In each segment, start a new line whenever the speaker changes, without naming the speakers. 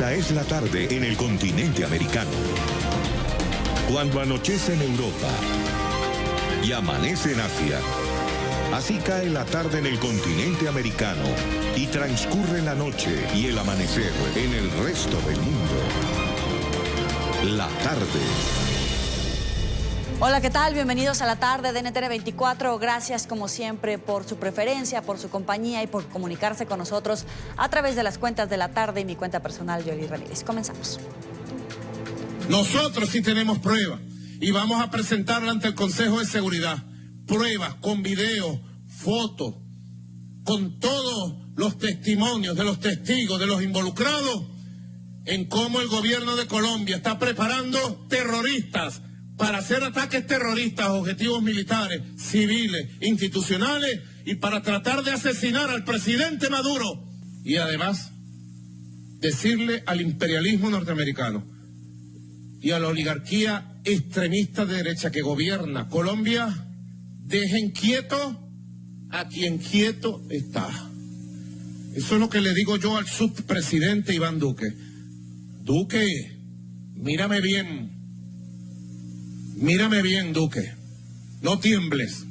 Esta es la tarde en el continente americano. Cuando anochece en Europa y amanece en Asia, así cae la tarde en el continente americano y transcurre la noche y el amanecer en el resto del mundo. La tarde.
Hola, ¿qué tal? Bienvenidos a la tarde de NTN 24. Gracias, como siempre, por su preferencia, por su compañía y por comunicarse con nosotros a través de las cuentas de la tarde y mi cuenta personal, Yoli Ramírez. Comenzamos.
Nosotros sí tenemos pruebas y vamos a presentarla ante el Consejo de Seguridad. Pruebas con video, fotos, con todos los testimonios de los testigos, de los involucrados, en cómo el gobierno de Colombia está preparando terroristas para hacer ataques terroristas a objetivos militares, civiles, institucionales y para tratar de asesinar al presidente Maduro. Y además, decirle al imperialismo norteamericano y a la oligarquía extremista de derecha que gobierna Colombia, dejen quieto a quien quieto está. Eso es lo que le digo yo al subpresidente Iván Duque. Duque, mírame bien. Mírame bien, Duque. No tiembles.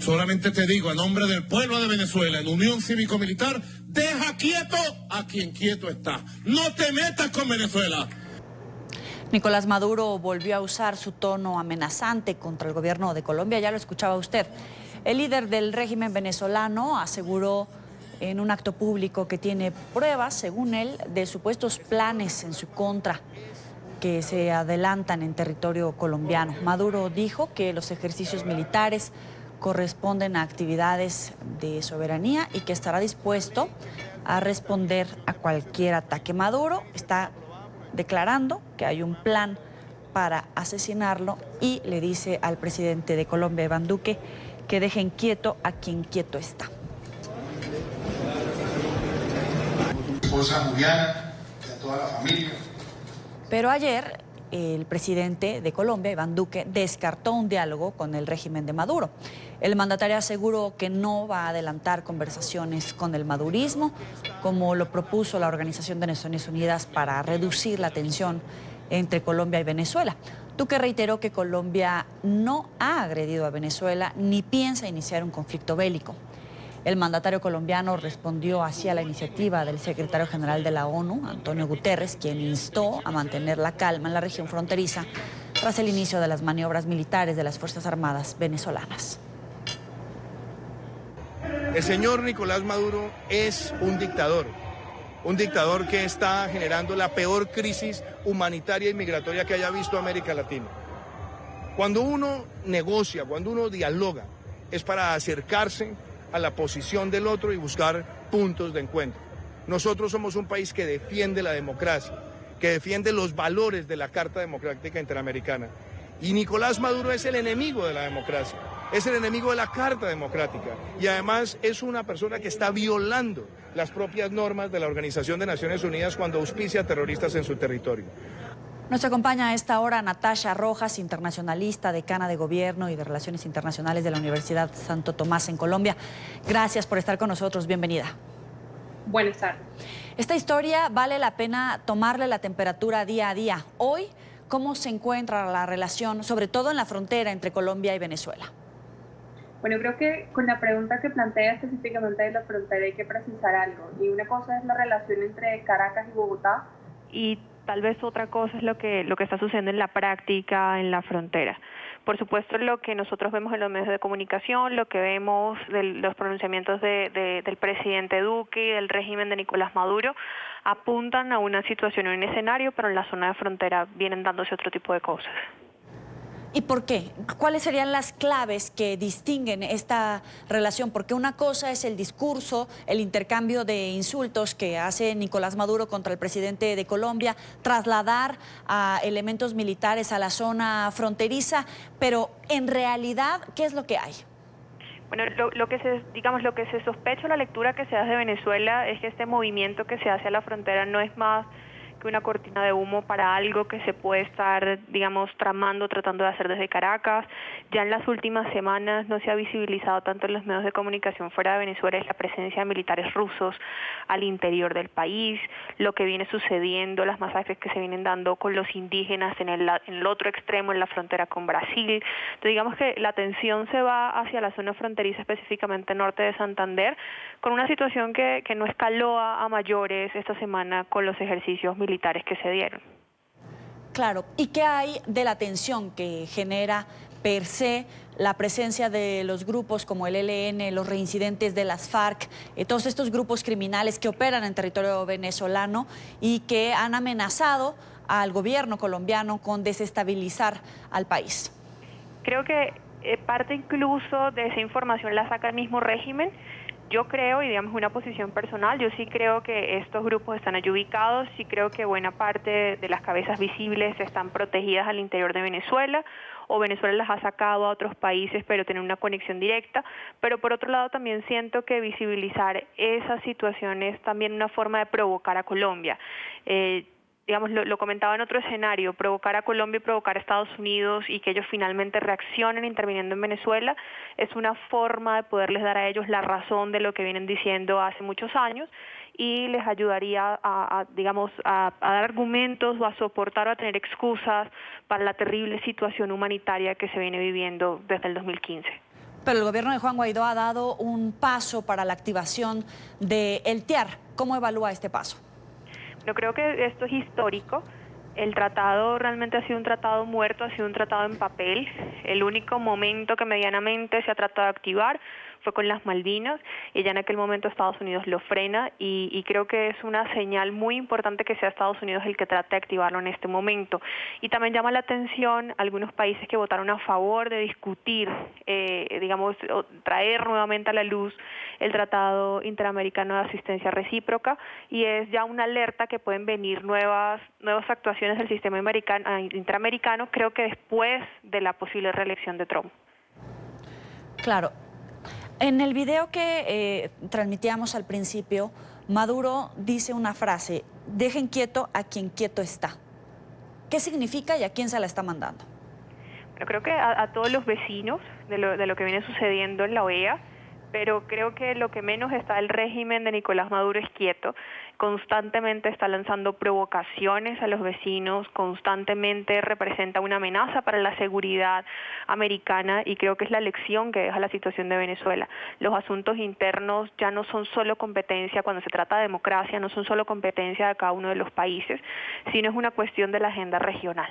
Solamente te digo, a nombre del pueblo de Venezuela, en unión cívico-militar, deja quieto a quien quieto está. No te metas con Venezuela.
Nicolás Maduro volvió a usar su tono amenazante contra el gobierno de Colombia, ya lo escuchaba usted. El líder del régimen venezolano aseguró en un acto público que tiene pruebas, según él, de supuestos planes en su contra que se adelantan en territorio colombiano. Maduro dijo que los ejercicios militares corresponden a actividades de soberanía y que estará dispuesto a responder a cualquier ataque. Maduro está declarando que hay un plan para asesinarlo y le dice al presidente de Colombia, Iván Duque, que dejen quieto a quien quieto está.
Esposa Juliana y a toda la familia.
Pero ayer el presidente de Colombia, Iván Duque, descartó un diálogo con el régimen de Maduro. El mandatario aseguró que no va a adelantar conversaciones con el madurismo, como lo propuso la Organización de Naciones Unidas para reducir la tensión entre Colombia y Venezuela. Duque reiteró que Colombia no ha agredido a Venezuela ni piensa iniciar un conflicto bélico. El mandatario colombiano respondió así a la iniciativa del secretario general de la ONU, Antonio Guterres, quien instó a mantener la calma en la región fronteriza tras el inicio de las maniobras militares de las Fuerzas Armadas venezolanas.
El señor Nicolás Maduro es un dictador que está generando la peor crisis humanitaria y migratoria que haya visto América Latina. Cuando uno negocia, cuando uno dialoga, es para acercarse a la posición del otro y buscar puntos de encuentro. Nosotros somos un país que defiende la democracia, que defiende los valores de la Carta Democrática Interamericana. Y Nicolás Maduro es el enemigo de la democracia, es el enemigo de la Carta Democrática y además es una persona que está violando las propias normas de la Organización de Naciones Unidas cuando auspicia terroristas en su territorio.
Nos acompaña a esta hora Natasha Rojas, internacionalista, decana de Gobierno y de Relaciones Internacionales de la Universidad Santo Tomás en Colombia. Gracias por estar con nosotros, bienvenida.
Buenas tardes.
Esta historia vale la pena tomarle la temperatura día a día. Hoy, ¿cómo se encuentra la relación, sobre todo en la frontera entre Colombia y Venezuela?
Bueno, creo que con la pregunta que plantea específicamente de la frontera hay que precisar algo. Y una cosa es la relación entre Caracas y Bogotá y tal vez otra cosa es lo que está sucediendo en la práctica en la frontera. Por supuesto, lo que nosotros vemos en los medios de comunicación, lo que vemos de los pronunciamientos del presidente Duque y del régimen de Nicolás Maduro, apuntan a una situación, un escenario, pero en la zona de frontera vienen dándose otro tipo de cosas.
¿Y por qué? ¿Cuáles serían las claves que distinguen esta relación? Porque una cosa es el discurso, el intercambio de insultos que hace Nicolás Maduro contra el presidente de Colombia, trasladar a elementos militares a la zona fronteriza, pero en realidad, ¿qué es lo que hay?
Bueno, lo que se sospecha, la lectura que se hace de Venezuela es que este movimiento que se hace a la frontera no es más que una cortina de humo para algo que se puede estar, digamos, tramando, tratando de hacer desde Caracas. Ya en las últimas semanas no se ha visibilizado tanto en los medios de comunicación fuera de Venezuela es la presencia de militares rusos al interior del país, lo que viene sucediendo, las masacres que se vienen dando con los indígenas en el otro extremo, en la frontera con Brasil. Entonces, digamos que la atención se va hacia la zona fronteriza, específicamente norte de Santander, con una situación que no escaló a mayores esta semana con los ejercicios militares que se dieron.
Claro, ¿y qué hay de la tensión que genera per se la presencia de los grupos como el ELN, los reincidentes de las FARC, todos estos grupos criminales que operan en territorio venezolano y que han amenazado al gobierno colombiano con desestabilizar al país?
Creo que parte incluso de esa información la saca el mismo régimen. Yo creo, y digamos una posición personal, yo sí creo que estos grupos están allí ubicados, sí creo que buena parte de las cabezas visibles están protegidas al interior de Venezuela, o Venezuela las ha sacado a otros países, pero tienen una conexión directa. Pero por otro lado también siento que visibilizar esas situaciones es también una forma de provocar a Colombia. Digamos, lo comentaba en otro escenario, provocar a Colombia y provocar a Estados Unidos y que ellos finalmente reaccionen interviniendo en Venezuela es una forma de poderles dar a ellos la razón de lo que vienen diciendo hace muchos años y les ayudaría a dar argumentos o a soportar o a tener excusas para la terrible situación humanitaria que se viene viviendo desde el 2015.
Pero el gobierno de Juan Guaidó ha dado un paso para la activación del TIAR. ¿Cómo evalúa este paso?
Yo creo que esto es histórico. El tratado realmente ha sido un tratado muerto, ha sido un tratado en papel. El único momento que medianamente se ha tratado de activar fue con las Malvinas y ya en aquel momento Estados Unidos lo frena y creo que es una señal muy importante que sea Estados Unidos el que trate de activarlo en este momento. Y también llama la atención algunos países que votaron a favor de discutir, traer nuevamente a la luz el Tratado Interamericano de Asistencia Recíproca y es ya una alerta que pueden venir nuevas actuaciones del sistema interamericano, creo que después de la posible reelección de Trump.
Claro. En el video que transmitíamos al principio, Maduro dice una frase: dejen quieto a quien quieto está. ¿Qué significa y a quién se la está mandando?
Bueno, creo que a todos los vecinos de lo que viene sucediendo en la OEA, pero creo que lo que menos está el régimen de Nicolás Maduro es quieto. Constantemente está lanzando provocaciones a los vecinos, constantemente representa una amenaza para la seguridad americana y creo que es la lección que deja la situación de Venezuela. Los asuntos internos ya no son solo competencia, cuando se trata de democracia, no son solo competencia de cada uno de los países, sino es una cuestión de la agenda regional.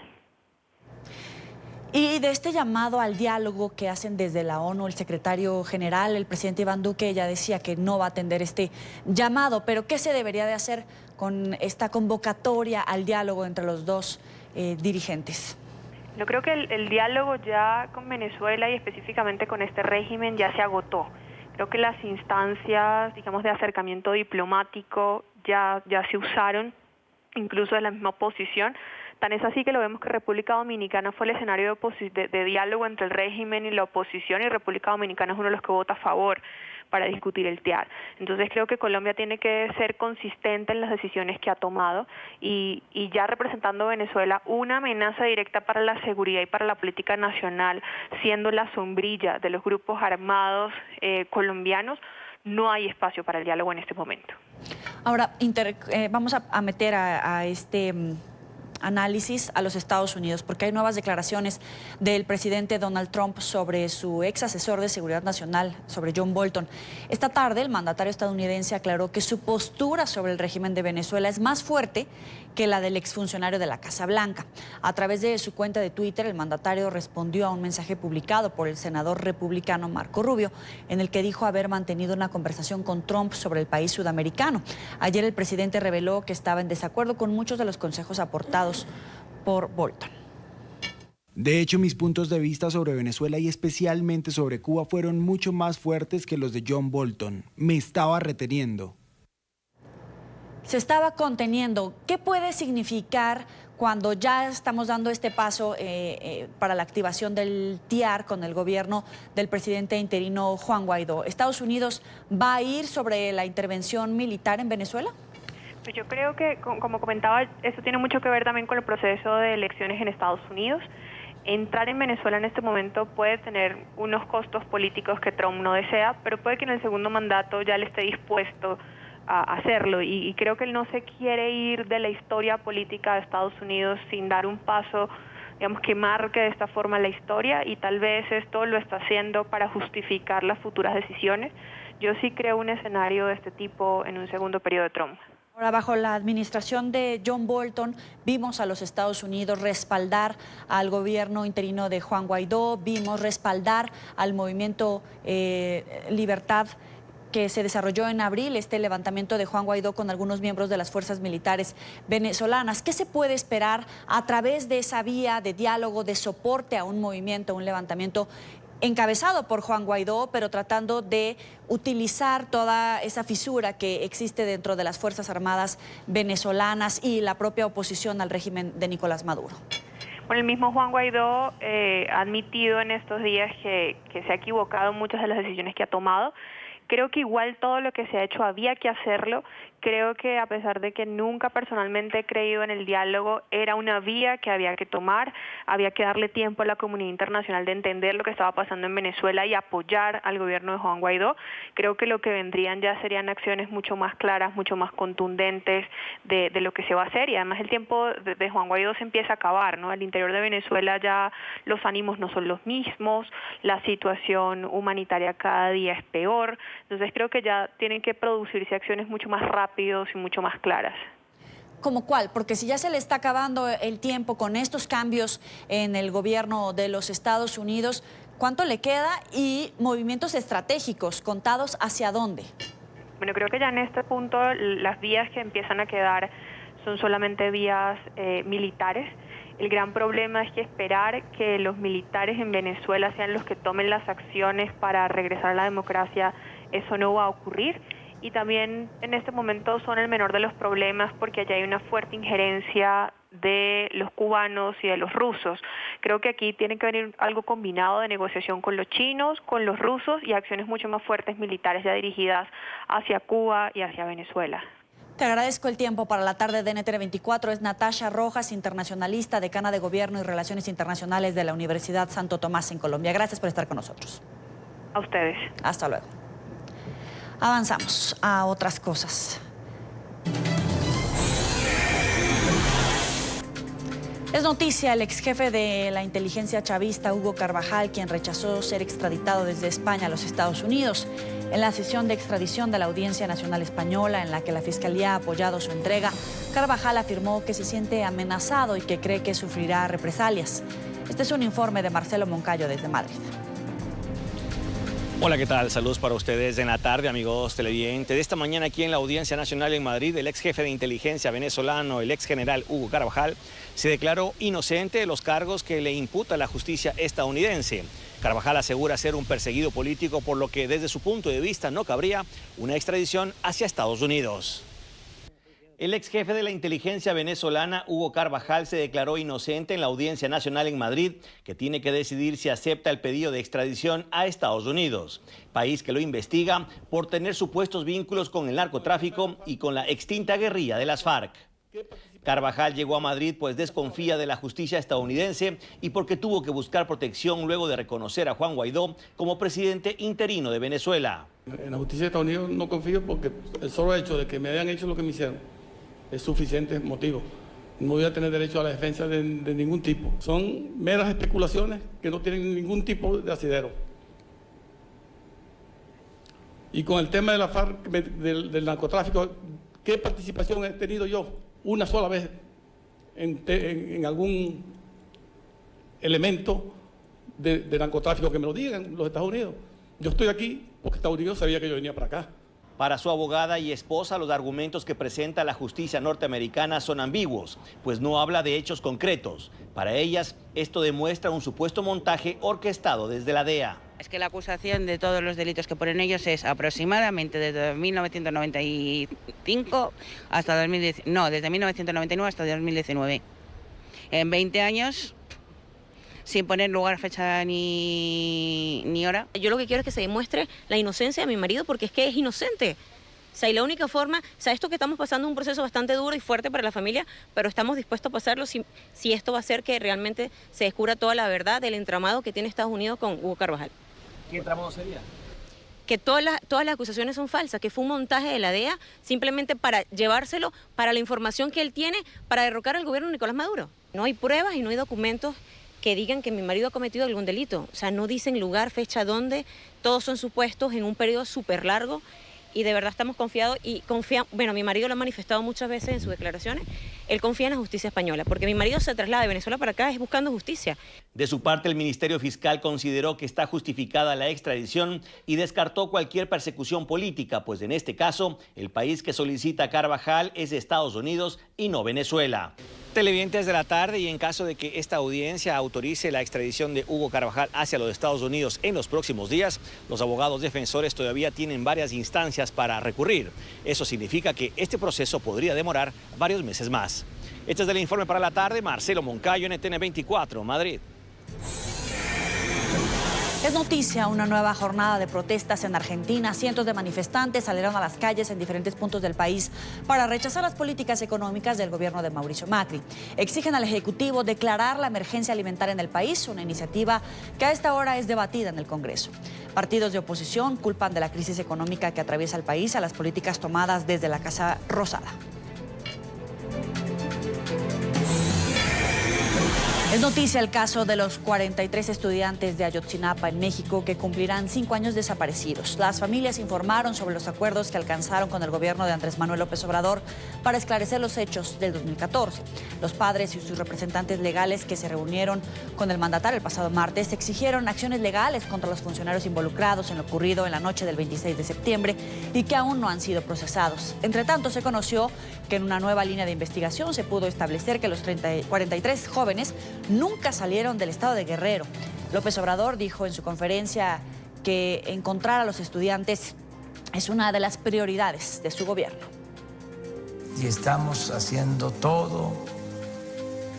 Y de este llamado al diálogo que hacen desde la ONU, el secretario general, el presidente Iván Duque, ya decía que no va a atender este llamado, pero ¿qué se debería de hacer con esta convocatoria al diálogo entre los dos dirigentes?
Yo creo que el diálogo ya con Venezuela y específicamente con este régimen ya se agotó. Creo que las instancias, digamos, de acercamiento diplomático ya se usaron, incluso de la misma oposición. Tan es así que lo vemos que República Dominicana fue el escenario de diálogo entre el régimen y la oposición, y República Dominicana es uno de los que vota a favor para discutir el TIAR. Entonces creo que Colombia tiene que ser consistente en las decisiones que ha tomado y ya representando a Venezuela una amenaza directa para la seguridad y para la política nacional, siendo la sombrilla de los grupos armados colombianos, no hay espacio para el diálogo en este momento.
Ahora, vamos a meter a este análisis a los Estados Unidos, porque hay nuevas declaraciones del presidente Donald Trump sobre su ex asesor de seguridad nacional, sobre John Bolton. Esta tarde, el mandatario estadounidense aclaró que su postura sobre el régimen de Venezuela es más fuerte que la del exfuncionario de la Casa Blanca. A través de su cuenta de Twitter, el mandatario respondió a un mensaje publicado por el senador republicano Marco Rubio, en el que dijo haber mantenido una conversación con Trump sobre el país sudamericano. Ayer el presidente reveló que estaba en desacuerdo con muchos de los consejos aportados por Bolton.
De hecho, mis puntos de vista sobre Venezuela y especialmente sobre Cuba fueron mucho más fuertes que los de John Bolton. Me estaba reteniendo.
Se estaba conteniendo. ¿Qué puede significar cuando ya estamos dando este paso para la activación del TIAR con el gobierno del presidente interino Juan Guaidó? ¿Estados Unidos va a ir sobre la intervención militar en Venezuela?
Yo creo que, como comentaba, eso tiene mucho que ver también con el proceso de elecciones en Estados Unidos. Entrar en Venezuela en este momento puede tener unos costos políticos que Trump no desea, pero puede que en el segundo mandato ya él esté dispuesto a hacerlo. Y creo que él no se quiere ir de la historia política de Estados Unidos sin dar un paso, digamos, que marque de esta forma la historia, y tal vez esto lo está haciendo para justificar las futuras decisiones. Yo sí creo un escenario de este tipo en un segundo periodo de Trump.
Ahora, bajo la administración de John Bolton, vimos a los Estados Unidos respaldar al gobierno interino de Juan Guaidó, vimos respaldar al movimiento Libertad que se desarrolló en abril, este levantamiento de Juan Guaidó con algunos miembros de las fuerzas militares venezolanas. ¿Qué se puede esperar a través de esa vía de diálogo, de soporte a un movimiento, un levantamiento encabezado por Juan Guaidó, pero tratando de utilizar toda esa fisura que existe dentro de las Fuerzas Armadas venezolanas y la propia oposición al régimen de Nicolás Maduro?
Bueno, el mismo Juan Guaidó ha admitido en estos días que se ha equivocado en muchas de las decisiones que ha tomado. Creo que igual todo lo que se ha hecho había que hacerlo. Creo que a pesar de que nunca personalmente he creído en el diálogo, era una vía que había que tomar, había que darle tiempo a la comunidad internacional de entender lo que estaba pasando en Venezuela y apoyar al gobierno de Juan Guaidó. Creo que lo que vendrían ya serían acciones mucho más claras, mucho más contundentes de lo que se va a hacer, y además el tiempo de Juan Guaidó se empieza a acabar, ¿no? Al interior de Venezuela ya los ánimos no son los mismos, la situación humanitaria cada día es peor, entonces creo que ya tienen que producirse acciones mucho más rápidas y mucho más claras.
¿Cómo cuál? Porque si ya se le está acabando el tiempo con estos cambios en el gobierno de los Estados Unidos, ¿cuánto le queda? Y movimientos estratégicos, ¿contados hacia dónde?
Bueno, creo que ya en este punto las vías que empiezan a quedar son solamente vías militares. El gran problema es que esperar que los militares en Venezuela sean los que tomen las acciones para regresar a la democracia, eso no va a ocurrir. Y también en este momento son el menor de los problemas porque allá hay una fuerte injerencia de los cubanos y de los rusos. Creo que aquí tiene que venir algo combinado de negociación con los chinos, con los rusos y acciones mucho más fuertes militares ya dirigidas hacia Cuba y hacia Venezuela.
Te agradezco el tiempo para la tarde de NTN 24. Es Natasha Rojas, internacionalista, decana de Gobierno y Relaciones Internacionales de la Universidad Santo Tomás en Colombia. Gracias por estar con nosotros.
A ustedes.
Hasta luego. Avanzamos a otras cosas. Es noticia el ex jefe de la inteligencia chavista, Hugo Carvajal, quien rechazó ser extraditado desde España a los Estados Unidos. En la sesión de extradición de la Audiencia Nacional Española, en la que la Fiscalía ha apoyado su entrega, Carvajal afirmó que se siente amenazado y que cree que sufrirá represalias. Este es un informe de Marcelo Moncayo desde Madrid.
Hola, ¿qué tal? Saludos para ustedes en la tarde, amigos televidentes. De esta mañana aquí en la Audiencia Nacional en Madrid, el ex jefe de inteligencia venezolano, el ex general Hugo Carvajal, se declaró inocente de los cargos que le imputa la justicia estadounidense. Carvajal asegura ser un perseguido político, por lo que desde su punto de vista no cabría una extradición hacia Estados Unidos. El ex jefe de la inteligencia venezolana, Hugo Carvajal, se declaró inocente en la Audiencia Nacional en Madrid, que tiene que decidir si acepta el pedido de extradición a Estados Unidos, país que lo investiga por tener supuestos vínculos con el narcotráfico y con la extinta guerrilla de las FARC. Carvajal llegó a Madrid pues desconfía de la justicia estadounidense y porque tuvo que buscar protección luego de reconocer a Juan Guaidó como presidente interino de Venezuela.
En la justicia de Estados Unidos no confío porque el solo hecho de que me hayan hecho lo que me hicieron es suficiente motivo. No voy a tener derecho a la defensa de ningún tipo. Son meras especulaciones que no tienen ningún tipo de asidero. Y con el tema de la FARC, del narcotráfico, ¿qué participación he tenido yo? Una sola vez en algún elemento de narcotráfico que me lo digan los Estados Unidos. Yo estoy aquí porque Estados Unidos sabía que yo venía para acá.
Para su abogada y esposa, los argumentos que presenta la justicia norteamericana son ambiguos, pues no habla de hechos concretos. Para ellas, esto demuestra un supuesto montaje orquestado desde la DEA.
Es que la acusación de todos los delitos que ponen ellos es aproximadamente desde 1995 hasta 2010, no, desde 1999 hasta 2019. En 20 años, sin poner lugar, fecha ni hora.
Yo lo que quiero es que se demuestre la inocencia de mi marido porque es que es inocente. O sea, y la única forma, o sea, esto que estamos pasando es un proceso bastante duro y fuerte para la familia, pero estamos dispuestos a pasarlo si esto va a hacer que realmente se descubra toda la verdad del entramado que tiene Estados Unidos con Hugo Carvajal.
¿Qué entramado sería?
Que todas las acusaciones son falsas, que fue un montaje de la DEA simplemente para llevárselo, para la información que él tiene, para derrocar al gobierno de Nicolás Maduro. No hay pruebas y no hay documentos que digan que mi marido ha cometido algún delito. O sea, no dicen lugar, fecha, dónde, todos son supuestos en un periodo súper largo. Y de verdad estamos confiados y bueno, mi marido lo ha manifestado muchas veces en sus declaraciones, él confía en la justicia española, porque mi marido se traslada de Venezuela para acá es buscando justicia.
De su parte, el Ministerio Fiscal consideró que está justificada la extradición y descartó cualquier persecución política, pues en este caso, el país que solicita a Carvajal es Estados Unidos y no Venezuela. Televidentes de la tarde, y en caso de que esta audiencia autorice la extradición de Hugo Carvajal hacia los Estados Unidos en los próximos días, los abogados defensores todavía tienen varias instancias para recurrir. Eso significa que este proceso podría demorar varios meses más. Este es el informe para la tarde. Marcelo Moncayo, NTN 24, Madrid.
Es noticia una nueva jornada de protestas en Argentina. Cientos de manifestantes salieron a las calles en diferentes puntos del país para rechazar las políticas económicas del gobierno de Mauricio Macri. Exigen al Ejecutivo declarar la emergencia alimentaria en el país, una iniciativa que a esta hora es debatida en el Congreso. Partidos de oposición culpan de la crisis económica que atraviesa el país a las políticas tomadas desde la Casa Rosada. Es noticia el caso de los 43 estudiantes de Ayotzinapa en México que cumplirán 5 años desaparecidos. Las familias informaron sobre los acuerdos que alcanzaron con el gobierno de Andrés Manuel López Obrador para esclarecer los hechos del 2014. Los padres y sus representantes legales que se reunieron con el mandatario el pasado martes exigieron acciones legales contra los funcionarios involucrados en lo ocurrido en la noche del 26 de septiembre y que aún no han sido procesados. Entre tanto, se conoció que en una nueva línea de investigación se pudo establecer que los 43 jóvenes nunca salieron del estado de Guerrero. López Obrador dijo en su conferencia que encontrar a los estudiantes es una de las prioridades de su gobierno.
Y estamos haciendo todo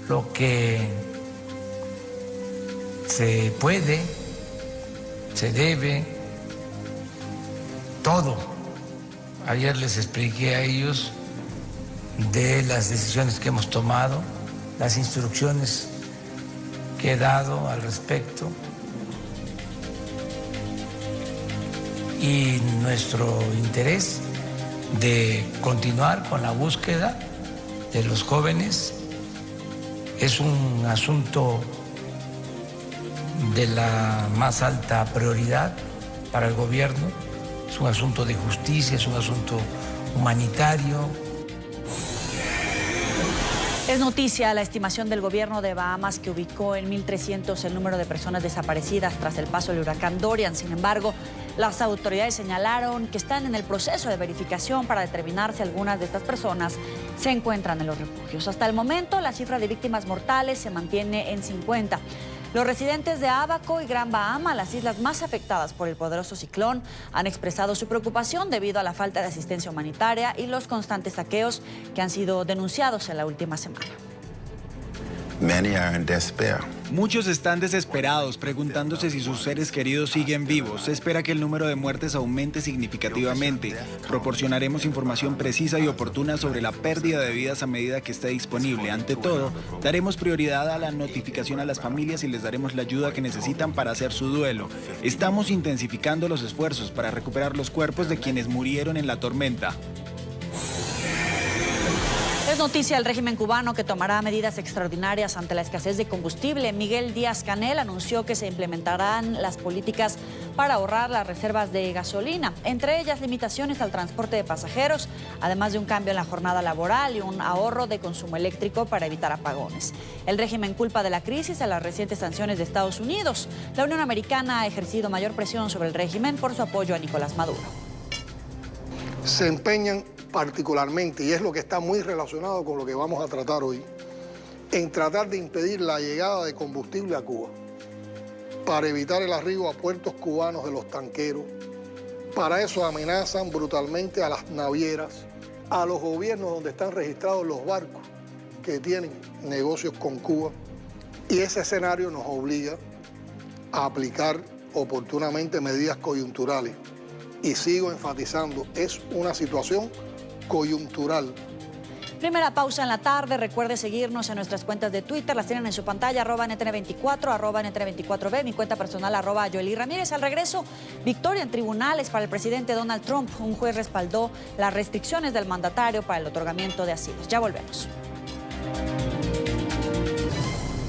lo que se puede, se debe, todo. Ayer les expliqué a ellos de las decisiones que hemos tomado, las instrucciones que he dado al respecto y nuestro interés de continuar con la búsqueda de los jóvenes es un asunto de la más alta prioridad para el gobierno, es un asunto de justicia, es un asunto humanitario.
Es noticia la estimación del gobierno de Bahamas que ubicó en 1.300 el número de personas desaparecidas tras el paso del huracán Dorian. Sin embargo, las autoridades señalaron que están en el proceso de verificación para determinar si algunas de estas personas se encuentran en los refugios. Hasta el momento, la cifra de víctimas mortales se mantiene en 50. Los residentes de Abaco y Gran Bahama, las islas más afectadas por el poderoso ciclón, han expresado su preocupación debido a la falta de asistencia humanitaria y los constantes saqueos que han sido denunciados en la última semana.
Muchos están desesperados, preguntándose si sus seres queridos siguen vivos. Se espera que el número de muertes aumente significativamente. Proporcionaremos información precisa y oportuna sobre la pérdida de vidas a medida que esté disponible. Ante todo, daremos prioridad a la notificación a las familias y les daremos la ayuda que necesitan para hacer su duelo. Estamos intensificando los esfuerzos para recuperar los cuerpos de quienes murieron en la tormenta.
Es noticia el régimen cubano que tomará medidas extraordinarias ante la escasez de combustible. Miguel Díaz-Canel anunció que se implementarán las políticas para ahorrar las reservas de gasolina, entre ellas limitaciones al transporte de pasajeros, además de un cambio en la jornada laboral y un ahorro de consumo eléctrico para evitar apagones. El régimen culpa de la crisis a las recientes sanciones de Estados Unidos. La Unión Americana ha ejercido mayor presión sobre el régimen por su apoyo a Nicolás Maduro.
Se empeñan particularmente, y es lo que está muy relacionado con lo que vamos a tratar hoy, en tratar de impedir la llegada de combustible a Cuba, para evitar el arribo a puertos cubanos de los tanqueros. Para eso amenazan brutalmente a las navieras, a los gobiernos donde están registrados los barcos que tienen negocios con Cuba, y ese escenario nos obliga a aplicar oportunamente medidas coyunturales y sigo enfatizando, es una situación coyuntural.
Primera pausa en la tarde. Recuerde seguirnos en nuestras cuentas de Twitter. Las tienen en su pantalla, @NTN24, @NTN24B, mi cuenta personal, @Yoeli Ramírez. Al regreso, victoria en tribunales para el presidente Donald Trump. Un juez respaldó las restricciones del mandatario para el otorgamiento de asilos. Ya volvemos.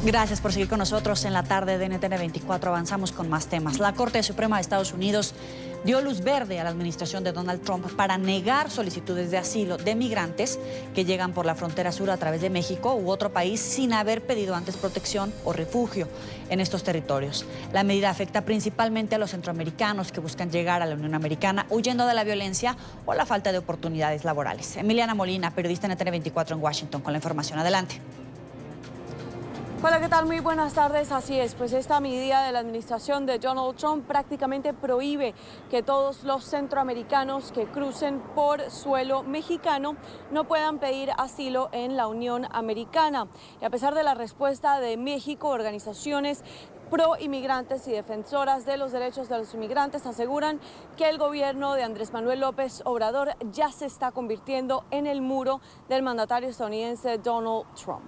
Gracias por seguir con nosotros en la tarde de NTN24. Avanzamos con más temas. La Corte Suprema de Estados Unidos dio luz verde a la administración de Donald Trump para negar solicitudes de asilo de migrantes que llegan por la frontera sur a través de México u otro país sin haber pedido antes protección o refugio en estos territorios. La medida afecta principalmente a los centroamericanos que buscan llegar a la Unión Americana huyendo de la violencia o la falta de oportunidades laborales. Emiliana Molina, periodista en NTN24 en Washington, con la información. Adelante.
Hola, ¿qué tal? Muy buenas tardes. Así es, pues esta medida de la administración de Donald Trump prácticamente prohíbe que todos los centroamericanos que crucen por suelo mexicano no puedan pedir asilo en la Unión Americana. Y a pesar de la respuesta de México, organizaciones pro-inmigrantes y defensoras de los derechos de los inmigrantes aseguran que el gobierno de Andrés Manuel López Obrador ya se está convirtiendo en el muro del mandatario estadounidense Donald Trump.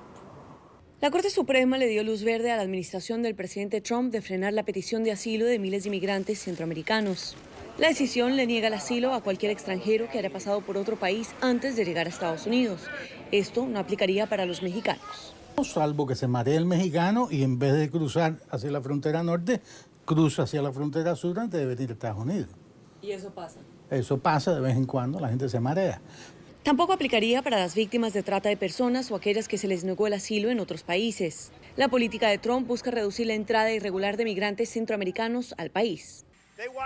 La Corte Suprema le dio luz verde a la administración del presidente Trump de frenar la petición de asilo de miles de inmigrantes centroamericanos. La decisión le niega el asilo a cualquier extranjero que haya pasado por otro país antes de llegar a Estados Unidos. Esto no aplicaría para los mexicanos.
Salvo que se maree el mexicano y en vez de cruzar hacia la frontera norte, cruza hacia la frontera sur antes de venir a Estados Unidos.
¿Y eso pasa?
Eso pasa de vez en cuando, la gente se marea.
Tampoco aplicaría para las víctimas de trata de personas o aquellas que se les negó el asilo en otros países. La política de Trump busca reducir la entrada irregular de migrantes centroamericanos al país.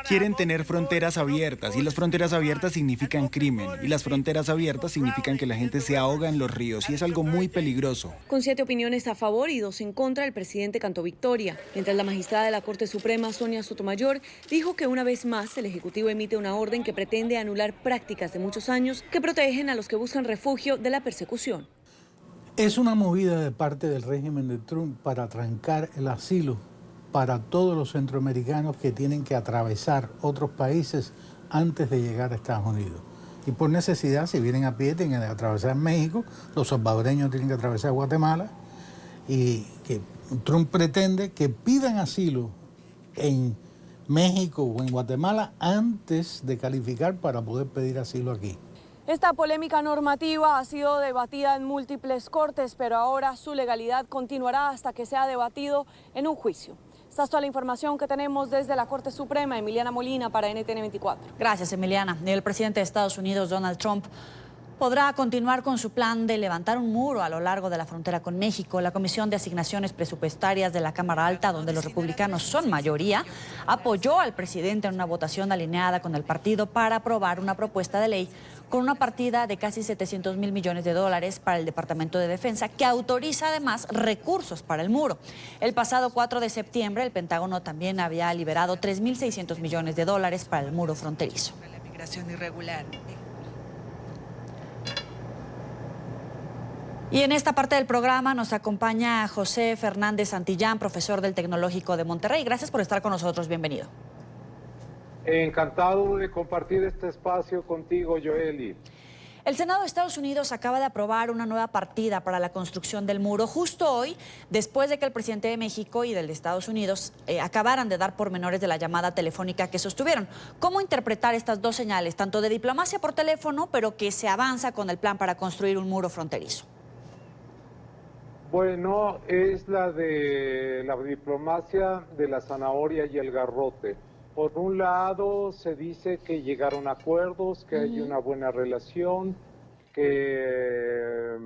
Quieren tener fronteras abiertas y las fronteras abiertas significan crimen y las fronteras abiertas significan que la gente se ahoga en los ríos y es algo muy peligroso.
Con 7 opiniones a favor y 2 en contra, el presidente cantó victoria, mientras la magistrada de la Corte Suprema, Sonia Sotomayor, dijo que una vez más el Ejecutivo emite una orden que pretende anular prácticas de muchos años que protegen a los que buscan refugio de la persecución.
Es una movida de parte del régimen de Trump para trancar el asilo para todos los centroamericanos que tienen que atravesar otros países antes de llegar a Estados Unidos. Y por necesidad, si vienen a pie, tienen que atravesar México, los salvadoreños tienen que atravesar Guatemala, y que Trump pretende que pidan asilo en México o en Guatemala antes de calificar para poder pedir asilo aquí.
Esta polémica normativa ha sido debatida en múltiples cortes, pero ahora su legalidad continuará hasta que sea debatido en un juicio. Esta es toda la información que tenemos desde la Corte Suprema. Emiliana Molina para NTN24.
Gracias, Emiliana. El presidente de Estados Unidos, Donald Trump, podrá continuar con su plan de levantar un muro a lo largo de la frontera con México. La Comisión de Asignaciones Presupuestarias de la Cámara Alta, donde los republicanos son mayoría, apoyó al presidente en una votación alineada con el partido para aprobar una propuesta de ley con una partida de casi $700 mil millones para el Departamento de Defensa, que autoriza además recursos para el muro. El pasado 4 de septiembre, el Pentágono también había liberado $3.600 millones para el muro fronterizo.
La migración irregular.
Y en esta parte del programa nos acompaña José Fernández Santillán, profesor del Tecnológico de Monterrey. Gracias por estar con nosotros. Bienvenido.
Encantado de compartir este espacio contigo, Yoeli.
El Senado de Estados Unidos acaba de aprobar una nueva partida para la construcción del muro justo hoy, después de que el presidente de México y del de Estados Unidos acabaran de dar pormenores de la llamada telefónica que sostuvieron. ¿Cómo interpretar estas dos señales, tanto de diplomacia por teléfono, pero que se avanza con el plan para construir un muro fronterizo?
Bueno, es la de la diplomacia de la zanahoria y el garrote. Por un lado, se dice que llegaron a acuerdos, que hay una buena relación, que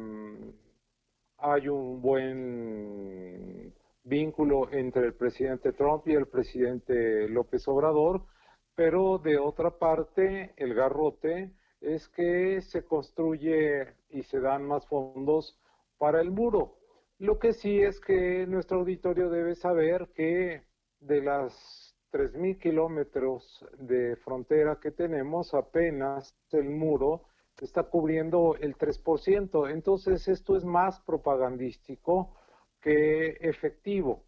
hay un buen vínculo entre el presidente Trump y el presidente López Obrador, pero de otra parte, el garrote es que se construye y se dan más fondos para el muro. Lo que sí es que nuestro auditorio debe saber que de las 3.000 kilómetros de frontera que tenemos, apenas el muro está cubriendo el 3%. Entonces esto es más propagandístico que efectivo.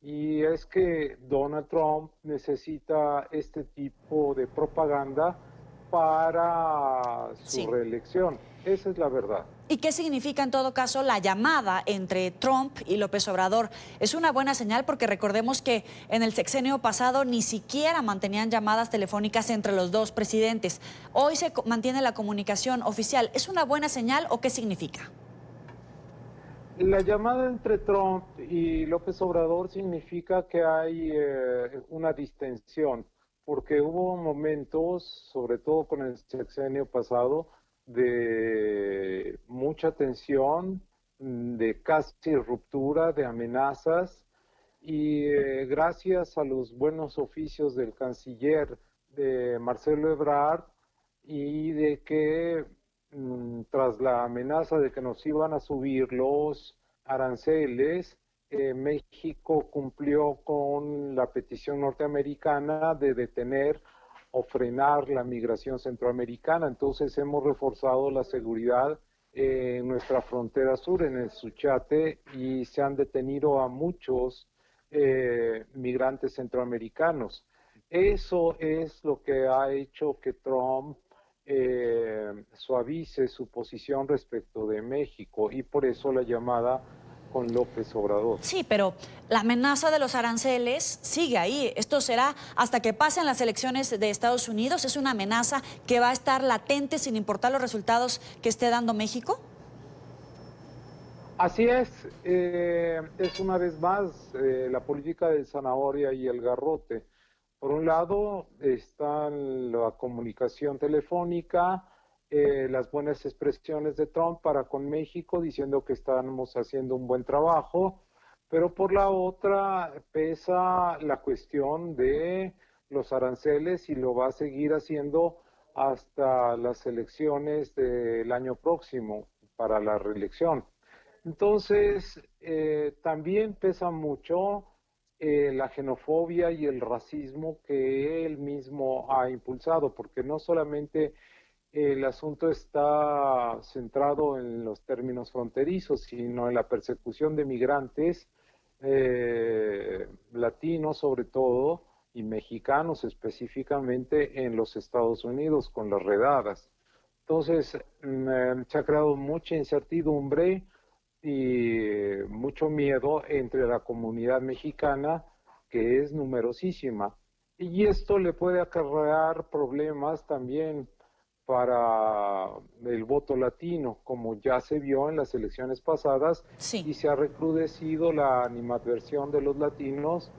y es que Donald Trump necesita este tipo de propaganda para su reelección. Esa es la verdad.
¿Y qué significa en todo caso la llamada entre Trump y López Obrador? Es una buena señal porque recordemos que en el sexenio pasado ni siquiera mantenían llamadas telefónicas entre los dos presidentes. Hoy se mantiene la comunicación oficial. ¿Es una buena señal o qué significa?
La llamada entre Trump y López Obrador significa que hay una distensión, porque hubo momentos, sobre todo con el sexenio pasado, de mucha tensión, de casi ruptura, de amenazas, y gracias a los buenos oficios del canciller de Marcelo Ebrard y de que tras la amenaza de que nos iban a subir los aranceles, México cumplió con la petición norteamericana de detener o frenar la migración centroamericana. Entonces hemos reforzado la seguridad en nuestra frontera sur, en el Suchiate, y se han detenido a muchos migrantes centroamericanos. Eso es lo que ha hecho que Trump suavice su posición respecto de México, y por eso la llamada con López Obrador.
Sí, pero la amenaza de los aranceles sigue ahí. Esto será hasta que pasen las elecciones de Estados Unidos. ¿Es una amenaza que va a estar latente sin importar los resultados que esté dando México?
Así es una vez más la política de zanahoria y el garrote. Por un lado están la comunicación telefónica, las buenas expresiones de Trump para con México, diciendo que estamos haciendo un buen trabajo, pero por la otra pesa la cuestión de los aranceles, y lo va a seguir haciendo hasta las elecciones del año próximo para la reelección. Entonces, también pesa mucho la xenofobia y el racismo que él mismo ha impulsado, porque no solamente el asunto está centrado en los términos fronterizos, sino en la persecución de migrantes latinos sobre todo, y mexicanos específicamente en los Estados Unidos con las redadas. Entonces se ha creado mucha incertidumbre y mucho miedo entre la comunidad mexicana, que es numerosísima, y esto le puede acarrear problemas también para el voto latino, como ya se vio en las elecciones pasadas, y se ha recrudecido la animadversión de los latinos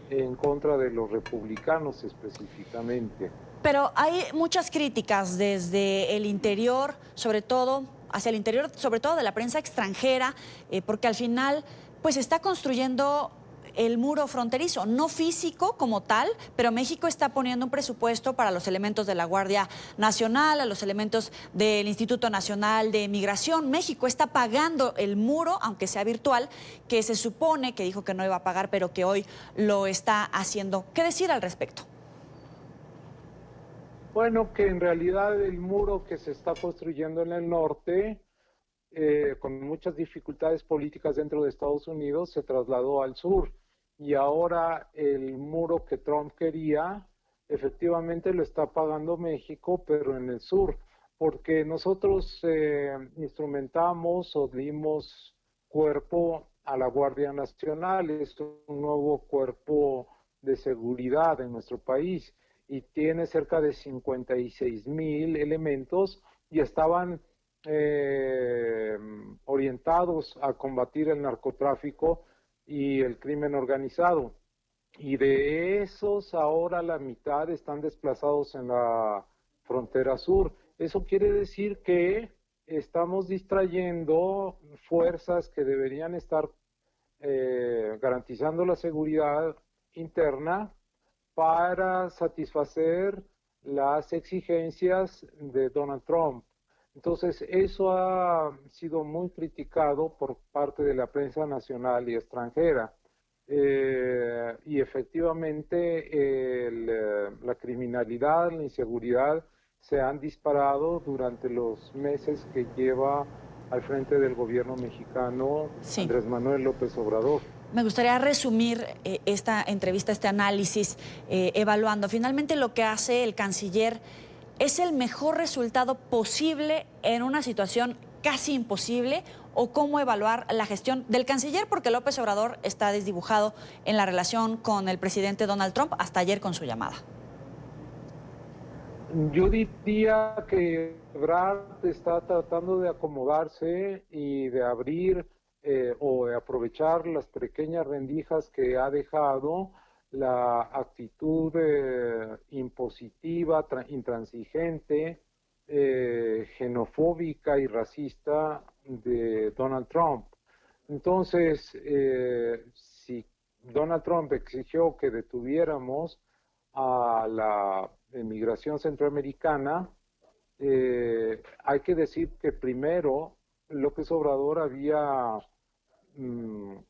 en contra de los republicanos específicamente.
Pero hay muchas críticas desde el interior, sobre todo hacia el interior, sobre todo de la prensa extranjera, porque al final pues se está construyendo el muro fronterizo, no físico como tal, pero México está poniendo un presupuesto para los elementos de la Guardia Nacional, a los elementos del Instituto Nacional de Migración. México está pagando el muro, aunque sea virtual, que se supone que dijo que no iba a pagar, pero que hoy lo está haciendo. ¿Qué decir al respecto?
Bueno, que en realidad el muro que se está construyendo en el norte, con muchas dificultades políticas dentro de Estados Unidos, se trasladó al sur. Y ahora el muro que Trump quería, efectivamente lo está pagando México, pero en el sur, porque nosotros instrumentamos o dimos cuerpo a la Guardia Nacional. Es un nuevo cuerpo de seguridad en nuestro país y tiene cerca de 56,000 elementos, y estaban orientados a combatir el narcotráfico y el crimen organizado, y de esos ahora la mitad están desplazados en la frontera sur. Eso quiere decir que estamos distrayendo fuerzas que deberían estar garantizando la seguridad interna para satisfacer las exigencias de Donald Trump. Entonces, eso ha sido muy criticado por parte de la prensa nacional y extranjera. Y efectivamente, la criminalidad, la inseguridad se han disparado durante los meses que lleva al frente del gobierno mexicano Andrés Manuel López Obrador.
Me gustaría resumir esta entrevista, este análisis, evaluando. Finalmente lo que hace el canciller es el mejor resultado posible en una situación casi imposible, o cómo evaluar la gestión del canciller, porque López Obrador está desdibujado en la relación con el presidente Donald Trump hasta ayer con su llamada.
Yo diría que Ebrard está tratando de acomodarse y de abrir o de aprovechar las pequeñas rendijas que ha dejado la actitud impositiva, intransigente, xenofóbica y racista de Donald Trump. Entonces, si Donald Trump exigió que detuviéramos a la emigración centroamericana, hay que decir que primero López Obrador había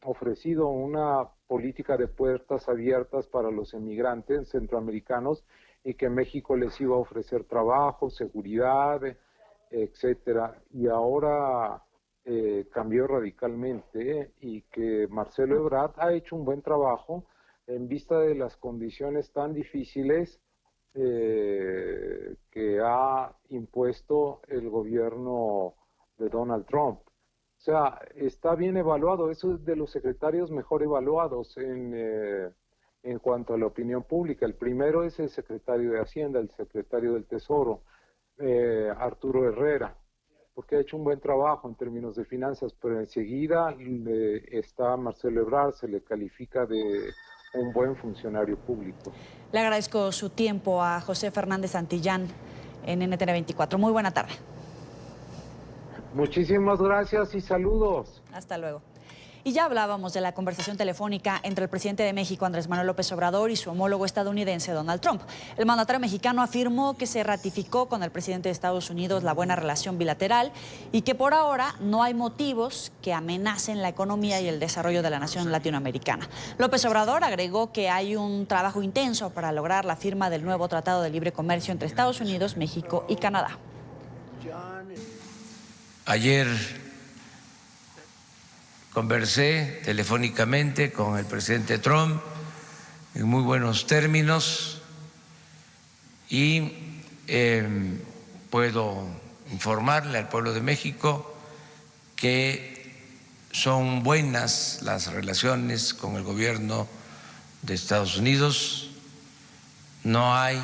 ofrecido una política de puertas abiertas para los emigrantes centroamericanos y que México les iba a ofrecer trabajo, seguridad, etcétera. Y ahora cambió radicalmente y que Marcelo Ebrard ha hecho un buen trabajo en vista de las condiciones tan difíciles que ha impuesto el gobierno de Donald Trump. O sea, está bien evaluado, es de los secretarios mejor evaluados en cuanto a la opinión pública. El primero es el secretario de Hacienda, el secretario del Tesoro, Arturo Herrera, porque ha hecho un buen trabajo en términos de finanzas, pero enseguida está Marcelo Ebrard, se le califica de un buen funcionario público.
Le agradezco su tiempo a José Fernández Santillán en NTN 24. Muy buena tarde.
Muchísimas gracias y saludos.
Hasta luego. Y ya hablábamos de la conversación telefónica entre el presidente de México, Andrés Manuel López Obrador, y su homólogo estadounidense, Donald Trump. El mandatario mexicano afirmó que se ratificó con el presidente de Estados Unidos la buena relación bilateral y que por ahora no hay motivos que amenacen la economía y el desarrollo de la nación latinoamericana. López Obrador agregó que hay un trabajo intenso para lograr la firma del nuevo Tratado de Libre Comercio entre Estados Unidos, México y Canadá.
Ayer conversé telefónicamente con el presidente Trump en muy buenos términos y puedo informarle al pueblo de México que son buenas las relaciones con el gobierno de Estados Unidos, no hay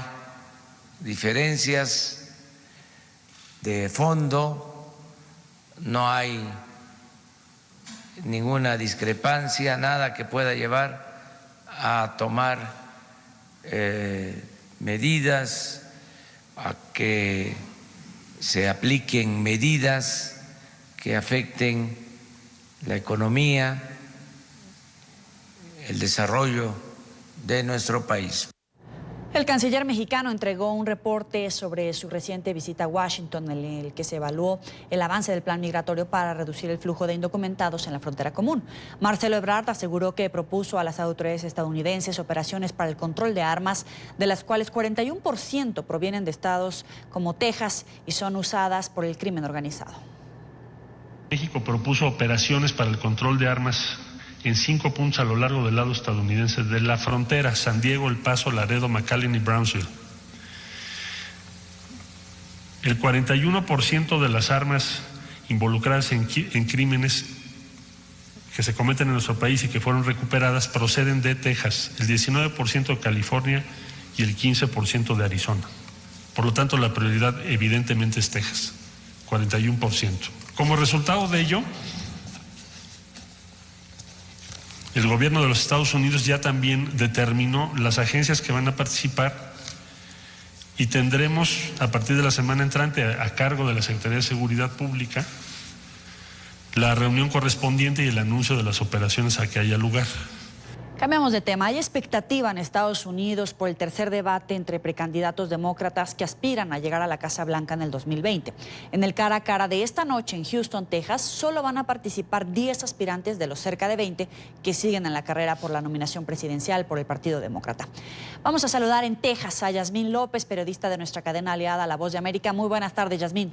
diferencias de fondo, no hay ninguna discrepancia, nada que pueda llevar a tomar medidas, a que se apliquen medidas que afecten la economía, el desarrollo de nuestro país.
El canciller mexicano entregó un reporte sobre su reciente visita a Washington, en el que se evaluó el avance del plan migratorio para reducir el flujo de indocumentados en la frontera común. Marcelo Ebrard aseguró que propuso a las autoridades estadounidenses operaciones para el control de armas, de las cuales 41% provienen de estados como Texas y son usadas por el crimen organizado.
México propuso operaciones para el control de armas en 5 puntos a lo largo del lado estadounidense de la frontera: San Diego, El Paso, Laredo, McAllen y Brownsville. El 41% de las armas involucradas en crímenes que se cometen en nuestro país y que fueron recuperadas proceden de Texas, el 19% de California y el 15% de Arizona. Por lo tanto, la prioridad evidentemente es Texas, 41%. Como resultado de ello, el gobierno de los Estados Unidos ya también determinó las agencias que van a participar y tendremos a partir de la semana entrante, a cargo de la Secretaría de Seguridad Pública, la reunión correspondiente y el anuncio de las operaciones a que haya lugar.
Cambiamos de tema. Hay expectativa en Estados Unidos por el tercer debate entre precandidatos demócratas que aspiran a llegar a la Casa Blanca en el 2020. En el cara a cara de esta noche en Houston, Texas, solo van a participar 10 aspirantes de los cerca de 20 que siguen en la carrera por la nominación presidencial por el Partido Demócrata. Vamos a saludar en Texas a Yasmín López, periodista de nuestra cadena aliada La Voz de América. Muy buenas tardes, Yasmín.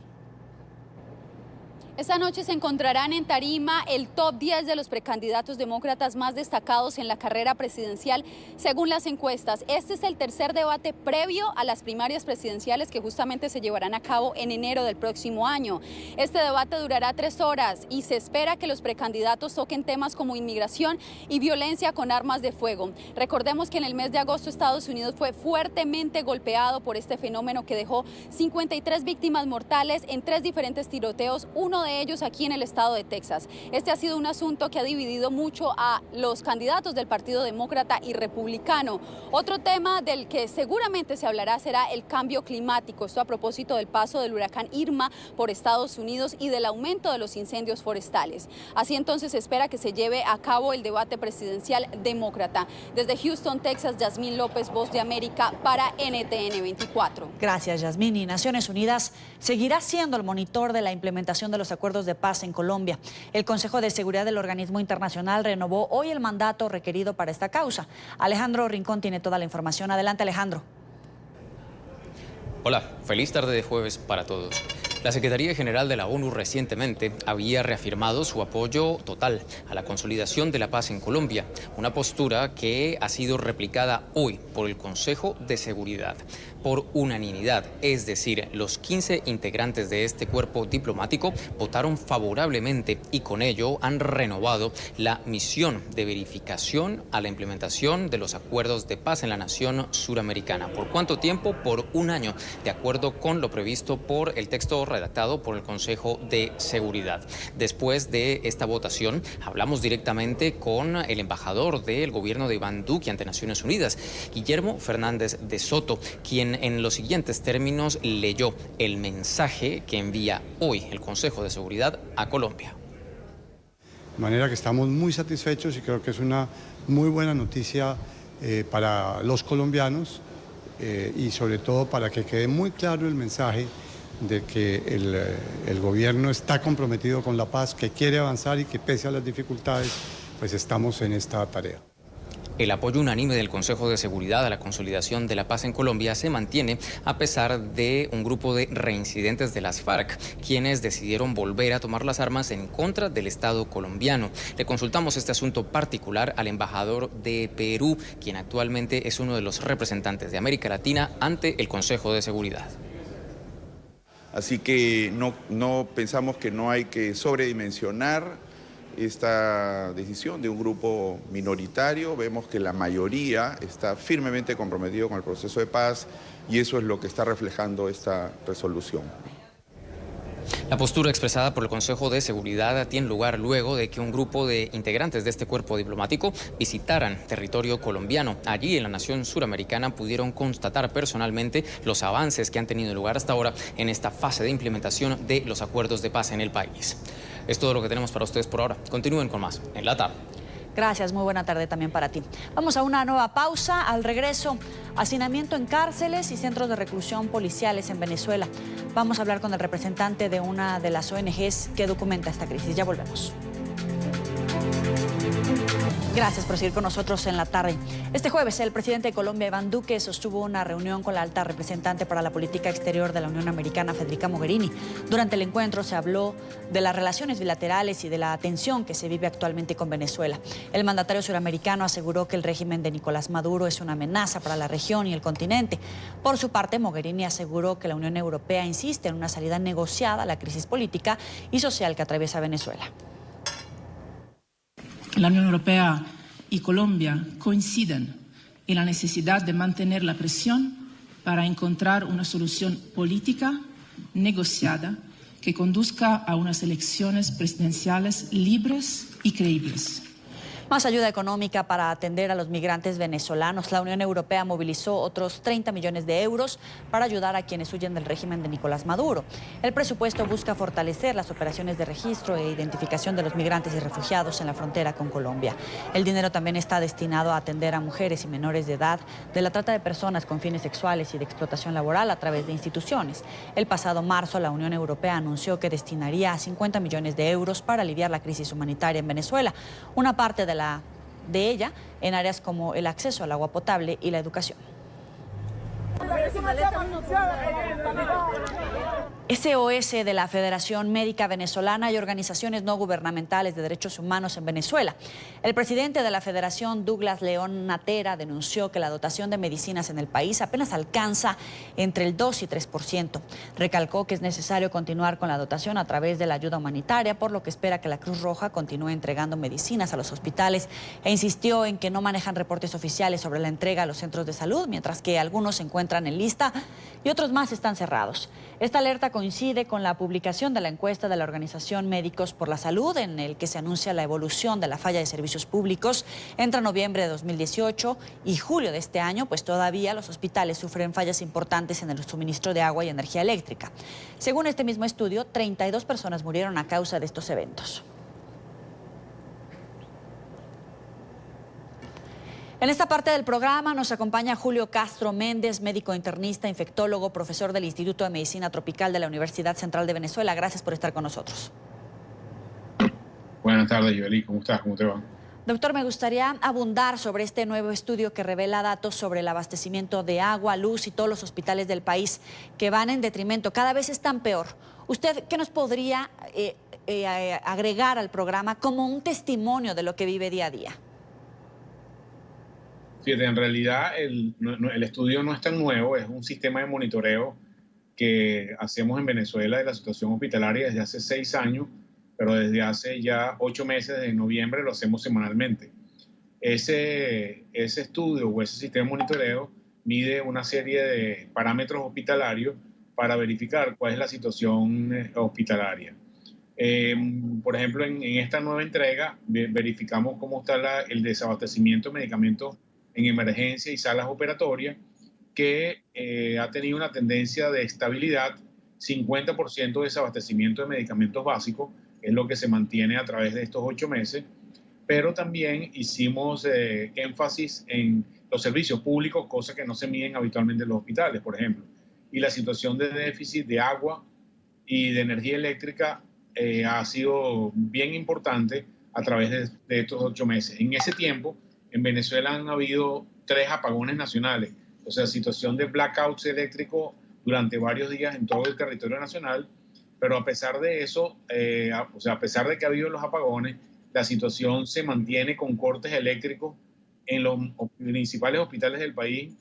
Esta noche se encontrarán en tarima el top 10 de los precandidatos demócratas más destacados en la carrera presidencial según las encuestas. Este es el tercer debate previo a las primarias presidenciales que justamente se llevarán a cabo en enero del próximo año. Este debate durará 3 horas y se espera que los precandidatos toquen temas como inmigración y violencia con armas de fuego. Recordemos que en el mes de agosto Estados Unidos fue fuertemente golpeado por este fenómeno que dejó 53 víctimas mortales en 3 diferentes tiroteos, uno de ellos aquí en el estado de Texas. Este ha sido un asunto que ha dividido mucho a los candidatos del Partido Demócrata y Republicano. Otro tema del que seguramente se hablará será el cambio climático. Esto a propósito del paso del huracán Irma por Estados Unidos y del aumento de los incendios forestales. Así entonces se espera que se lleve a cabo el debate presidencial demócrata. Desde Houston, Texas, Yasmín López, Voz de América para NTN 24.
Gracias, Yasmín. Y Naciones Unidas seguirá siendo el monitor de la implementación de los acuerdos de paz en Colombia. El Consejo de Seguridad del organismo internacional renovó hoy el mandato requerido para esta causa. Alejandro Rincón tiene toda la información. Adelante, Alejandro.
Hola, feliz tarde de jueves para todos. La Secretaría General de la ONU recientemente había reafirmado su apoyo total a la consolidación de la paz en Colombia, una postura que ha sido replicada hoy por el Consejo de Seguridad por unanimidad, es decir, los 15 integrantes de este cuerpo diplomático votaron favorablemente y con ello han renovado la misión de verificación a la implementación de los acuerdos de paz en la nación suramericana. ¿Por cuánto tiempo? Por 1 año, de acuerdo con lo previsto por el texto redactado por el Consejo de Seguridad. Después de esta votación, hablamos directamente con el embajador del gobierno de Iván Duque ante Naciones Unidas, Guillermo Fernández de Soto, quien en los siguientes términos leyó el mensaje que envía hoy el Consejo de Seguridad a Colombia.
De manera que estamos muy satisfechos y creo que es una muy buena noticia para los colombianos y sobre todo para que quede muy claro el mensaje de que el gobierno está comprometido con la paz, que quiere avanzar y que pese a las dificultades, pues estamos en esta tarea.
El apoyo unánime del Consejo de Seguridad a la consolidación de la paz en Colombia se mantiene a pesar de un grupo de reincidentes de las FARC, quienes decidieron volver a tomar las armas en contra del Estado colombiano. Le consultamos este asunto particular al embajador de Perú, quien actualmente es uno de los representantes de América Latina ante el Consejo de Seguridad.
Así que no pensamos que no hay que sobredimensionar esta decisión de un grupo minoritario. Vemos que la mayoría está firmemente comprometido con el proceso de paz y eso es lo que está reflejando esta resolución.
La postura expresada por el Consejo de Seguridad tiene lugar luego de que un grupo de integrantes de este cuerpo diplomático visitaran territorio colombiano. Allí, en la nación suramericana, pudieron constatar personalmente los avances que han tenido lugar hasta ahora en esta fase de implementación de los acuerdos de paz en el país. Es todo lo que tenemos para ustedes por ahora. Continúen con más en la tarde.
Gracias, muy buena tarde también para ti. Vamos a una nueva pausa. Al regreso, hacinamiento en cárceles y centros de reclusión policiales en Venezuela. Vamos a hablar con el representante de una de las ONGs que documenta esta crisis. Ya volvemos. Gracias por seguir con nosotros en la tarde. Este jueves, el presidente de Colombia, Iván Duque, sostuvo una reunión con la alta representante para la política exterior de la Unión Americana, Federica Mogherini. Durante el encuentro se habló de las relaciones bilaterales y de la tensión que se vive actualmente con Venezuela. El mandatario suramericano aseguró que el régimen de Nicolás Maduro es una amenaza para la región y el continente. Por su parte, Mogherini aseguró que la Unión Europea insiste en una salida negociada a la crisis política y social que atraviesa Venezuela.
La Unión Europea y Colombia coinciden en la necesidad de mantener la presión para encontrar una solución política negociada que conduzca a unas elecciones presidenciales libres y creíbles.
Más ayuda económica para atender a los migrantes venezolanos. La Unión Europea movilizó otros 30 millones de euros para ayudar a quienes huyen del régimen de Nicolás Maduro. El presupuesto busca fortalecer las operaciones de registro e identificación de los migrantes y refugiados en la frontera con Colombia. El dinero también está destinado a atender a mujeres y menores de edad de la trata de personas con fines sexuales y de explotación laboral a través de instituciones. El pasado marzo, la Unión Europea anunció que destinaría 50 millones de euros para aliviar la crisis humanitaria en Venezuela. Una parte de ella en áreas como el acceso al agua potable y la educación. SOS de la Federación Médica Venezolana y organizaciones no gubernamentales de derechos humanos en Venezuela. El presidente de la Federación, Douglas León Natera, denunció que la dotación de medicinas en el país apenas alcanza entre el 2 y 3%. Recalcó que es necesario continuar con la dotación a través de la ayuda humanitaria, por lo que espera que la Cruz Roja continúe entregando medicinas a los hospitales e insistió en que no manejan reportes oficiales sobre la entrega a los centros de salud, mientras que algunos se encuentran en lista y otros más están cerrados. Esta alerta coincide con la publicación de la encuesta de la Organización Médicos por la Salud, en el que se anuncia la evolución de la falla de servicios públicos entre noviembre de 2018 y julio de este año, pues todavía los hospitales sufren fallas importantes en el suministro de agua y energía eléctrica. Según este mismo estudio, 32 personas murieron a causa de estos eventos. En esta parte del programa nos acompaña Julio Castro Méndez, médico internista, infectólogo, profesor del Instituto de Medicina Tropical de la Universidad Central de Venezuela. Gracias por estar con nosotros.
Buenas tardes, Yoli. ¿Cómo estás? ¿Cómo te va?
Doctor, me gustaría abundar sobre este nuevo estudio que revela datos sobre el abastecimiento de agua, luz y todos los hospitales del país que van en detrimento. Cada vez están peor. ¿Usted qué nos podría agregar al programa como un testimonio de lo que vive día a día?
Fíjate, en realidad el estudio no es tan nuevo, es un sistema de monitoreo que hacemos en Venezuela de la situación hospitalaria desde hace 6 años, pero desde hace ya 8 meses, de noviembre, lo hacemos semanalmente. Ese estudio o ese sistema de monitoreo mide una serie de parámetros hospitalarios para verificar cuál es la situación hospitalaria. Por ejemplo, en esta nueva entrega verificamos cómo está el desabastecimiento de medicamentos en emergencia y salas operatorias, que ha tenido una tendencia de estabilidad. 50% de desabastecimiento de medicamentos básicos es lo que se mantiene a través de estos 8 meses, pero también hicimos énfasis en los servicios públicos, cosas que no se miden habitualmente en los hospitales, por ejemplo, y la situación de déficit de agua y de energía eléctrica ha sido bien importante a través de estos 8 meses. En ese tiempo, en Venezuela han habido 3 apagones nacionales, o sea, situación de blackouts eléctricos durante varios días en todo el territorio nacional, pero a pesar de eso, a pesar de que ha habido los apagones, la situación se mantiene con cortes eléctricos en los principales hospitales del país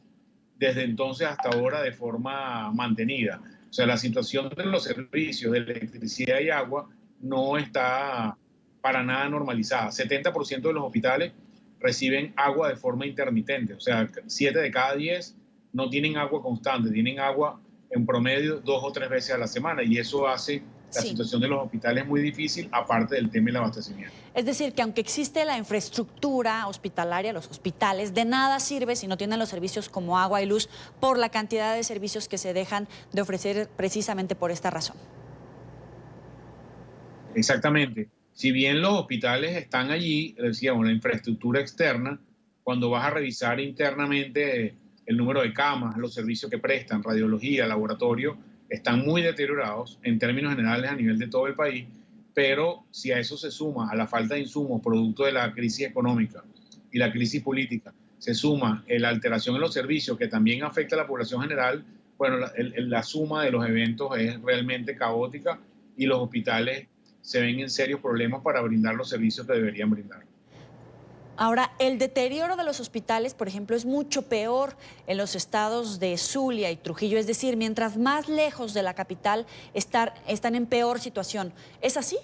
desde entonces hasta ahora de forma mantenida. O sea, la situación de los servicios de electricidad y agua no está para nada normalizada. 70% de los hospitales reciben agua de forma intermitente, o sea, 7 de cada 10 no tienen agua constante, tienen agua en promedio 2 o 3 veces a la semana, y eso hace la situación de los hospitales muy difícil, aparte del tema del abastecimiento.
Es decir, que aunque existe la infraestructura hospitalaria, los hospitales, de nada sirve si no tienen los servicios como agua y luz, por la cantidad de servicios que se dejan de ofrecer precisamente por esta razón.
Exactamente. Si bien los hospitales están allí, decíamos, la infraestructura externa, cuando vas a revisar internamente el número de camas, los servicios que prestan, radiología, laboratorio, están muy deteriorados en términos generales a nivel de todo el país, pero si a eso se suma, a la falta de insumos producto de la crisis económica y la crisis política, se suma la alteración en los servicios que también afecta a la población general, bueno, la suma de los eventos es realmente caótica y los hospitales se ven en serios problemas para brindar los servicios que deberían brindar.
Ahora, el deterioro de los hospitales, por ejemplo, es mucho peor en los estados de Zulia y Trujillo. Es decir, mientras más lejos de la capital están en peor situación. ¿Es así?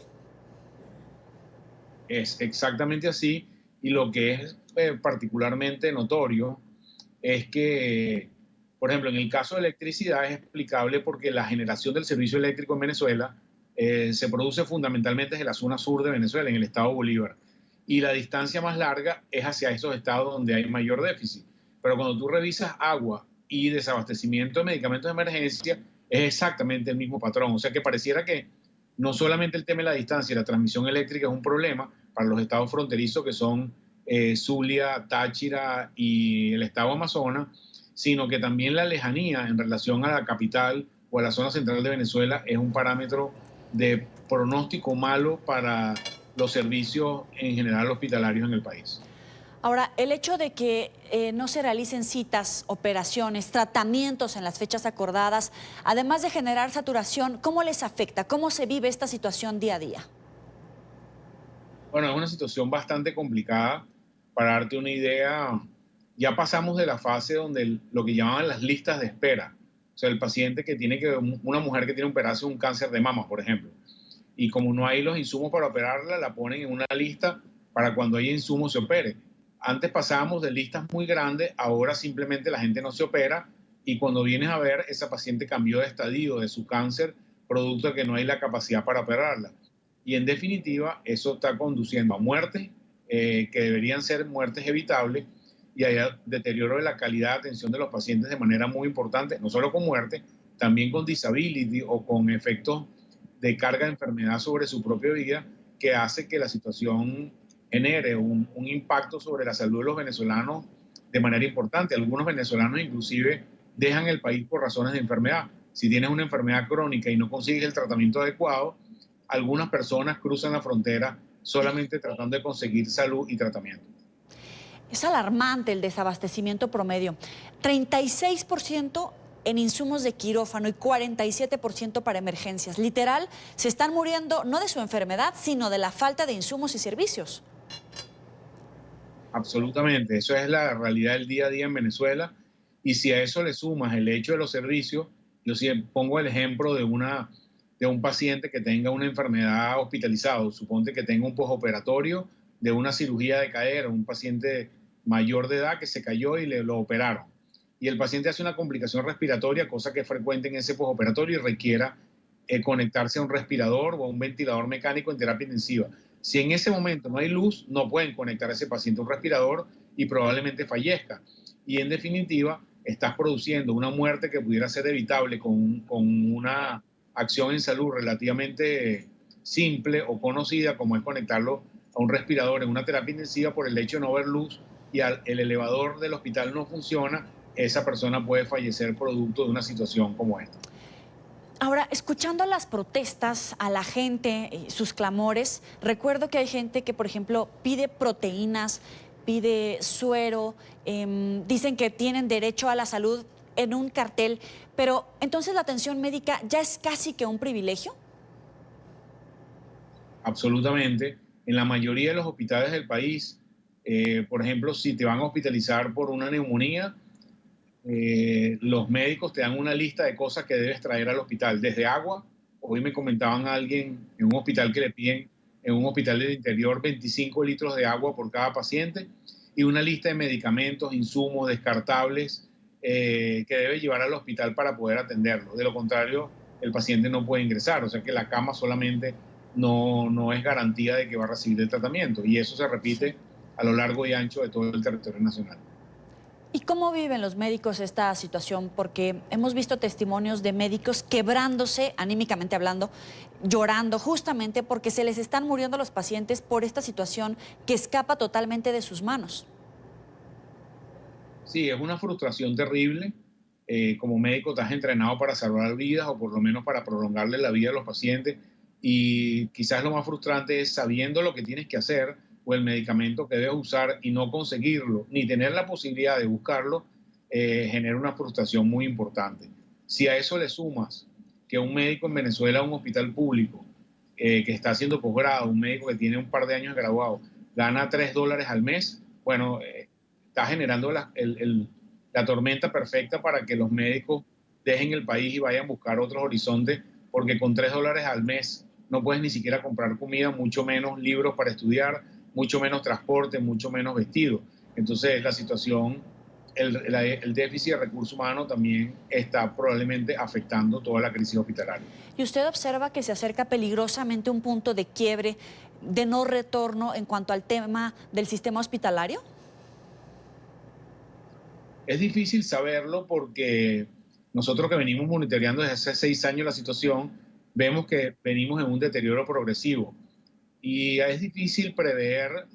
Es exactamente así. Y lo que es particularmente notorio es que, por ejemplo, en el caso de electricidad es explicable porque la generación del servicio eléctrico en Venezuela se produce fundamentalmente desde la zona sur de Venezuela, en el estado Bolívar. Y la distancia más larga es hacia esos estados donde hay mayor déficit. Pero cuando tú revisas agua y desabastecimiento de medicamentos de emergencia, es exactamente el mismo patrón. O sea que pareciera que no solamente el tema de la distancia y la transmisión eléctrica es un problema para los estados fronterizos que son Zulia, Táchira y el estado Amazonas, sino que también la lejanía en relación a la capital o a la zona central de Venezuela es un parámetro de pronóstico malo para los servicios en general hospitalarios en el país.
Ahora, el hecho de que no se realicen citas, operaciones, tratamientos en las fechas acordadas, además de generar saturación, ¿cómo les afecta? ¿Cómo se vive esta situación día a día?
Bueno, es una situación bastante complicada. Para darte una idea, ya pasamos de la fase donde lo que llamaban las listas de espera. O sea, el paciente que tiene que, una mujer que tiene que operarse un cáncer de mama, por ejemplo. Y como no hay los insumos para operarla, la ponen en una lista para cuando haya insumos se opere. Antes pasábamos de listas muy grandes, ahora simplemente la gente no se opera y cuando vienes a ver, esa paciente cambió de estadio de su cáncer, producto de que no hay la capacidad para operarla. Y en definitiva, eso está conduciendo a muertes que deberían ser muertes evitables y hay deterioro de la calidad de atención de los pacientes de manera muy importante, no solo con muerte, también con disability o con efectos de carga de enfermedad sobre su propia vida, que hace que la situación genere un impacto sobre la salud de los venezolanos de manera importante. Algunos venezolanos inclusive dejan el país por razones de enfermedad. Si tienes una enfermedad crónica y no consigues el tratamiento adecuado, algunas personas cruzan la frontera solamente tratando de conseguir salud y tratamiento.
Es alarmante el desabastecimiento promedio. 36% en insumos de quirófano y 47% para emergencias. Literal, se están muriendo no de su enfermedad, sino de la falta de insumos y servicios.
Absolutamente, eso es la realidad del día a día en Venezuela. Y si a eso le sumas el hecho de los servicios, yo sí pongo el ejemplo de un paciente que tenga una enfermedad hospitalizado, suponte que tenga un postoperatorio de una cirugía de cadera, un paciente mayor de edad que se cayó y lo operaron. Y el paciente hace una complicación respiratoria, cosa que es frecuente en ese postoperatorio y requiera conectarse a un respirador o a un ventilador mecánico en terapia intensiva. Si en ese momento no hay luz, no pueden conectar a ese paciente a un respirador y probablemente fallezca. Y en definitiva, estás produciendo una muerte que pudiera ser evitable con una acción en salud relativamente simple o conocida, como es conectarlo a un respirador en una terapia intensiva por el hecho de no ver luz y el elevador del hospital no funciona, esa persona puede fallecer producto de una situación como esta.
Ahora, escuchando las protestas, a la gente, sus clamores, recuerdo que hay gente que, por ejemplo, pide proteínas, pide suero, dicen que tienen derecho a la salud en un cartel, pero entonces la atención médica ya es casi que un privilegio.
Absolutamente. En la mayoría de los hospitales del país, por ejemplo, si te van a hospitalizar por una neumonía, los médicos te dan una lista de cosas que debes traer al hospital, desde agua. Hoy me comentaban a alguien en un hospital que le piden, en un hospital del interior, 25 litros de agua por cada paciente y una lista de medicamentos, insumos, descartables que debe llevar al hospital para poder atenderlo. De lo contrario, el paciente no puede ingresar, o sea que la cama solamente no es garantía de que va a recibir el tratamiento y eso se repite a lo largo y ancho de todo el territorio nacional.
¿Y cómo viven los médicos esta situación? Porque hemos visto testimonios de médicos quebrándose, anímicamente hablando, llorando, justamente porque se les están muriendo los pacientes por esta situación que escapa totalmente de sus manos.
Sí, es una frustración terrible. Como médico estás entrenado para salvar vidas o por lo menos para prolongarle la vida a los pacientes y quizás lo más frustrante es sabiendo lo que tienes que hacer o el medicamento que debes usar y no conseguirlo, ni tener la posibilidad de buscarlo, genera una frustración muy importante. Si a eso le sumas que un médico en Venezuela, un hospital público, que está haciendo posgrado, un médico que tiene un par de años graduado, gana $3 al mes, bueno, está generando la tormenta perfecta para que los médicos dejen el país y vayan a buscar otros horizontes, porque con $3 al mes no puedes ni siquiera comprar comida, mucho menos libros para estudiar, mucho menos transporte, mucho menos vestido. Entonces la situación, el déficit de recursos humanos también está probablemente afectando toda la crisis hospitalaria.
¿Y usted observa que se acerca peligrosamente un punto de quiebre, de no retorno en cuanto al tema del sistema hospitalario?
Es difícil saberlo porque nosotros que venimos monitoreando desde hace 6 años la situación, vemos que venimos en un deterioro progresivo. Y es difícil prever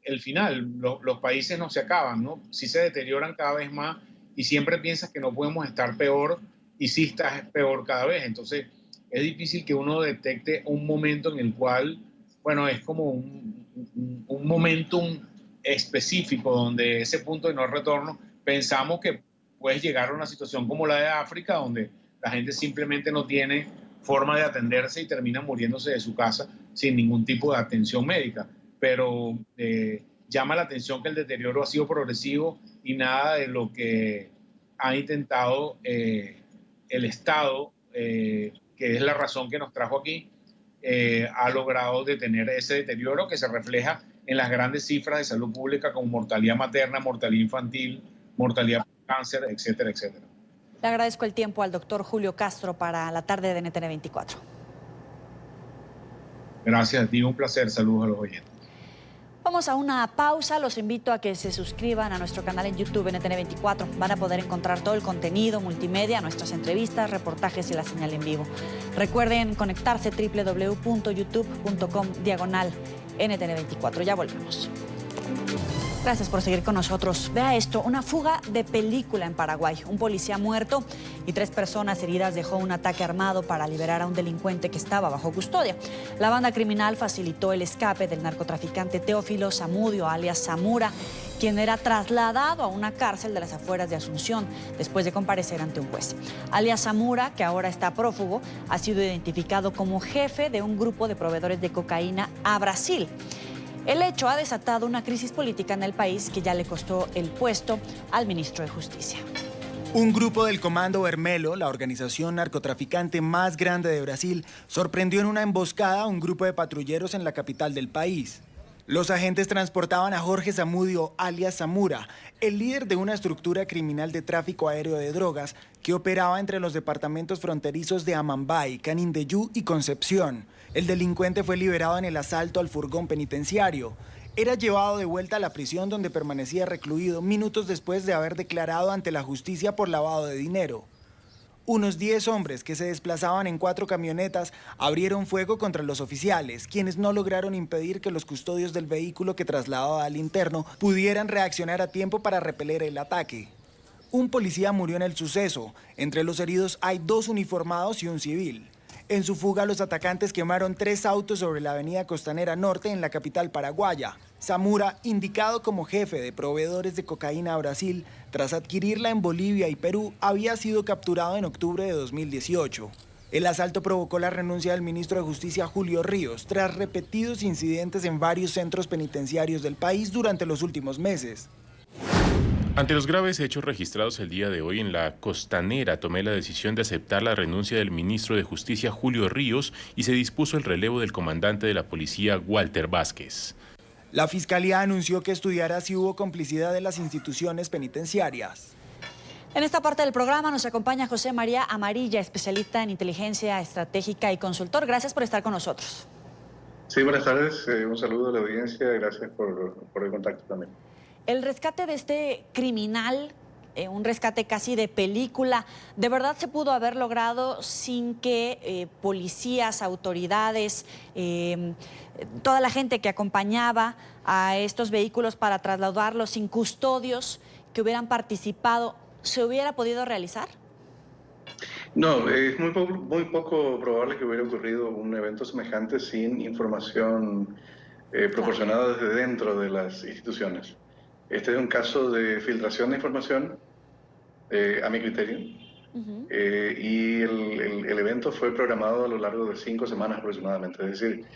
el final. Los países no se acaban, ¿no? Sí se deterioran cada vez más y siempre piensas que no podemos estar peor y sí estás peor cada vez. Entonces es difícil que uno detecte un momento en el cual, bueno, es como un momentum específico donde ese punto de no retorno, pensamos que puedes llegar a una situación como la de África, donde la gente simplemente no tiene forma de atenderse y termina muriéndose de su casa sin ningún tipo de atención médica. Pero llama la atención que el deterioro ha sido progresivo y nada de lo que ha intentado el Estado, que es la razón que nos trajo aquí, ha logrado detener ese deterioro que se refleja en las grandes cifras de salud pública como mortalidad materna, mortalidad infantil, mortalidad por cáncer, etcétera, etcétera.
Le agradezco el tiempo al doctor Julio Castro para la tarde de NTN 24.
Gracias a ti, un placer. Saludos a los oyentes.
Vamos a una pausa. Los invito a que se suscriban a nuestro canal en YouTube NTN24. Van a poder encontrar todo el contenido multimedia, nuestras entrevistas, reportajes y la señal en vivo. Recuerden conectarse www.youtube.com/NTN24. Ya volvemos. Gracias por seguir con nosotros. Vea esto, una fuga de película en Paraguay. Un policía muerto y 3 personas heridas dejó un ataque armado para liberar a un delincuente que estaba bajo custodia. La banda criminal facilitó el escape del narcotraficante Teófilo Zamudio, alias Zamura, quien era trasladado a una cárcel de las afueras de Asunción después de comparecer ante un juez. Alias Zamura, que ahora está prófugo, ha sido identificado como jefe de un grupo de proveedores de cocaína a Brasil. El hecho ha desatado una crisis política en el país que ya le costó el puesto al ministro de Justicia.
Un grupo del Comando Vermelho, la organización narcotraficante más grande de Brasil, sorprendió en una emboscada a un grupo de patrulleros en la capital del país. Los agentes transportaban a Jorge Zamudio, alias Zamura, el líder de una estructura criminal de tráfico aéreo de drogas que operaba entre los departamentos fronterizos de Amambay, Canindeyú y Concepción. El delincuente fue liberado en el asalto al furgón penitenciario. Era llevado de vuelta a la prisión donde permanecía recluido minutos después de haber declarado ante la justicia por lavado de dinero. Unos 10 hombres que se desplazaban en 4 camionetas abrieron fuego contra los oficiales, quienes no lograron impedir que los custodios del vehículo que trasladaba al interno pudieran reaccionar a tiempo para repeler el ataque. Un policía murió en el suceso. Entre los heridos hay 2 uniformados y un civil. En su fuga, los atacantes quemaron 3 autos sobre la avenida Costanera Norte en la capital paraguaya. Zamura, indicado como jefe de proveedores de cocaína a Brasil, tras adquirirla en Bolivia y Perú, había sido capturado en octubre de 2018. El asalto provocó la renuncia del ministro de Justicia Julio Ríos, tras repetidos incidentes en varios centros penitenciarios del país durante los últimos meses.
Ante los graves hechos registrados el día de hoy en la Costanera, tomé la decisión de aceptar la renuncia del ministro de Justicia Julio Ríos y se dispuso el relevo del comandante de la policía Walter Vázquez.
La Fiscalía anunció que estudiará si hubo complicidad de las instituciones penitenciarias.
En esta parte del programa nos acompaña José María Amarilla, especialista en inteligencia estratégica y consultor. Gracias por estar con nosotros.
Sí, buenas tardes. Un saludo a la audiencia. Gracias por el contacto también.
El rescate de este criminal, un rescate casi de película, ¿de verdad se pudo haber logrado sin que policías, autoridades, toda la gente que acompañaba a estos vehículos para trasladarlos, sin custodios que hubieran participado, se hubiera podido realizar?
No, es muy poco probable que hubiera ocurrido un evento semejante sin información proporcionada desde dentro de las instituciones. Este es un caso de filtración de información, a mi criterio, y el evento fue programado a lo largo de 5 semanas aproximadamente. Es decir,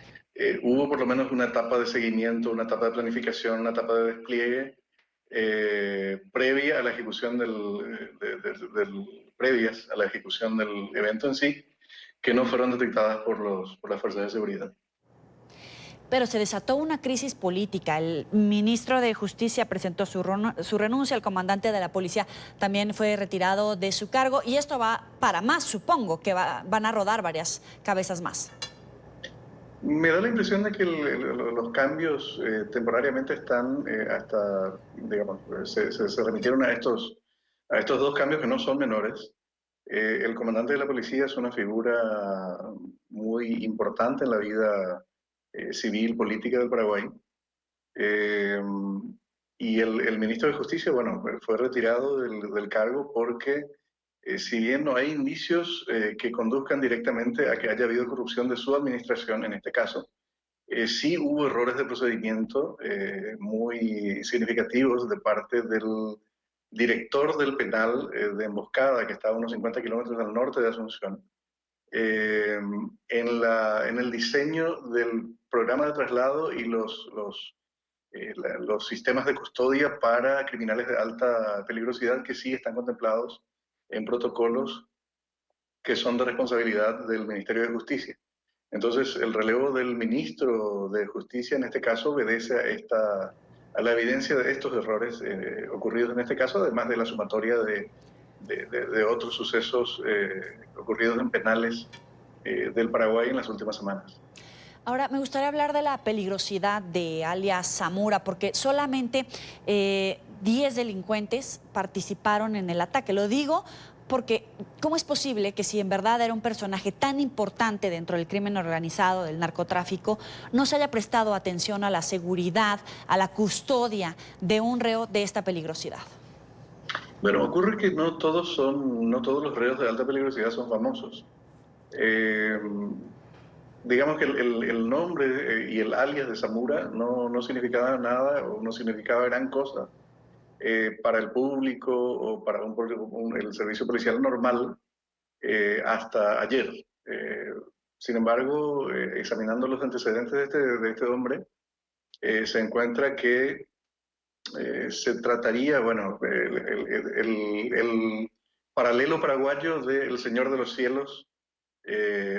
hubo por lo menos una etapa de seguimiento, una etapa de planificación, una etapa de despliegue previa a la ejecución previas a la ejecución del evento en sí, que no fueron detectadas por las fuerzas de seguridad.
Pero se desató una crisis política. El ministro de Justicia presentó su renuncia, el comandante de la policía también fue retirado de su cargo y esto va para más, supongo, que van a rodar varias cabezas más.
Me da la impresión de que los cambios temporariamente están hasta, digamos, se remitieron a estos 2 cambios que no son menores. El comandante de la policía es una figura muy importante en la vida civil, política del Paraguay. Y el ministro de Justicia, bueno, fue retirado del cargo porque si bien no hay indicios que conduzcan directamente a que haya habido corrupción de su administración en este caso, Sí hubo errores de procedimiento muy significativos de parte del director del penal de Emboscada, que está a unos 50 kilómetros al norte de Asunción, en el diseño del programa de traslado y los sistemas de custodia para criminales de alta peligrosidad, que sí están contemplados en protocolos que son de responsabilidad del Ministerio de Justicia. Entonces, el relevo del ministro de Justicia en este caso obedece a la evidencia de estos errores ocurridos en este caso, además de la sumatoria de otros sucesos ocurridos en penales del Paraguay en las últimas semanas.
Ahora, me gustaría hablar de la peligrosidad de alias Zamora, porque solamente 10 delincuentes participaron en el ataque. Lo digo porque ¿cómo es posible que si en verdad era un personaje tan importante dentro del crimen organizado, del narcotráfico, no se haya prestado atención a la seguridad, a la custodia de un reo de esta peligrosidad?
Bueno, ocurre que no todos los reos de alta peligrosidad son famosos. Digamos que el nombre y el alias de Zamora no significaba nada o no significaba gran cosa para el público o para el servicio policial normal hasta ayer. Sin embargo, examinando los antecedentes de este hombre, se encuentra que se trataría, bueno, el paralelo paraguayo del Señor de los Cielos,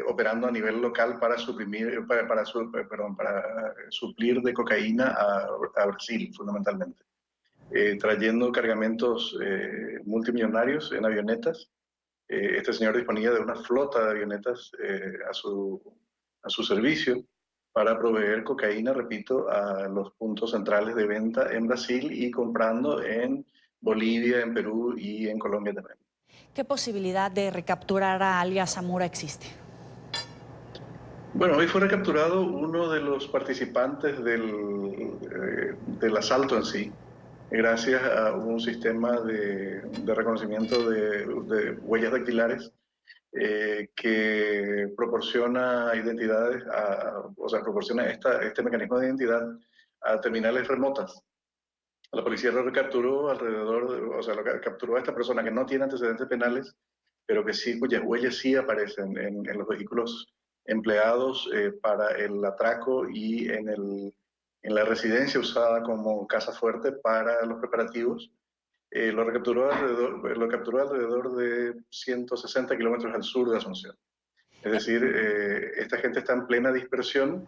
operando a nivel local para suplir de cocaína a Brasil, fundamentalmente. Trayendo cargamentos multimillonarios en avionetas. Este señor disponía de una flota de avionetas a su servicio para proveer cocaína, repito, a los puntos centrales de venta en Brasil y comprando en Bolivia, en Perú y en Colombia también.
¿Qué posibilidad de recapturar a alias Zamora existe?
Bueno, hoy fue recapturado uno de los participantes del asalto en sí, gracias a un sistema de reconocimiento de huellas dactilares que proporciona identidades, proporciona este mecanismo de identidad a terminales remotas. La policía lo recapturó capturó a esta persona que no tiene antecedentes penales, pero que sí, cuyas huellas sí aparecen en los vehículos empleados para el atraco y en la residencia usada como casa fuerte para los preparativos. Lo capturó alrededor de 160 kilómetros al sur de Asunción. Es decir, esta gente está en plena dispersión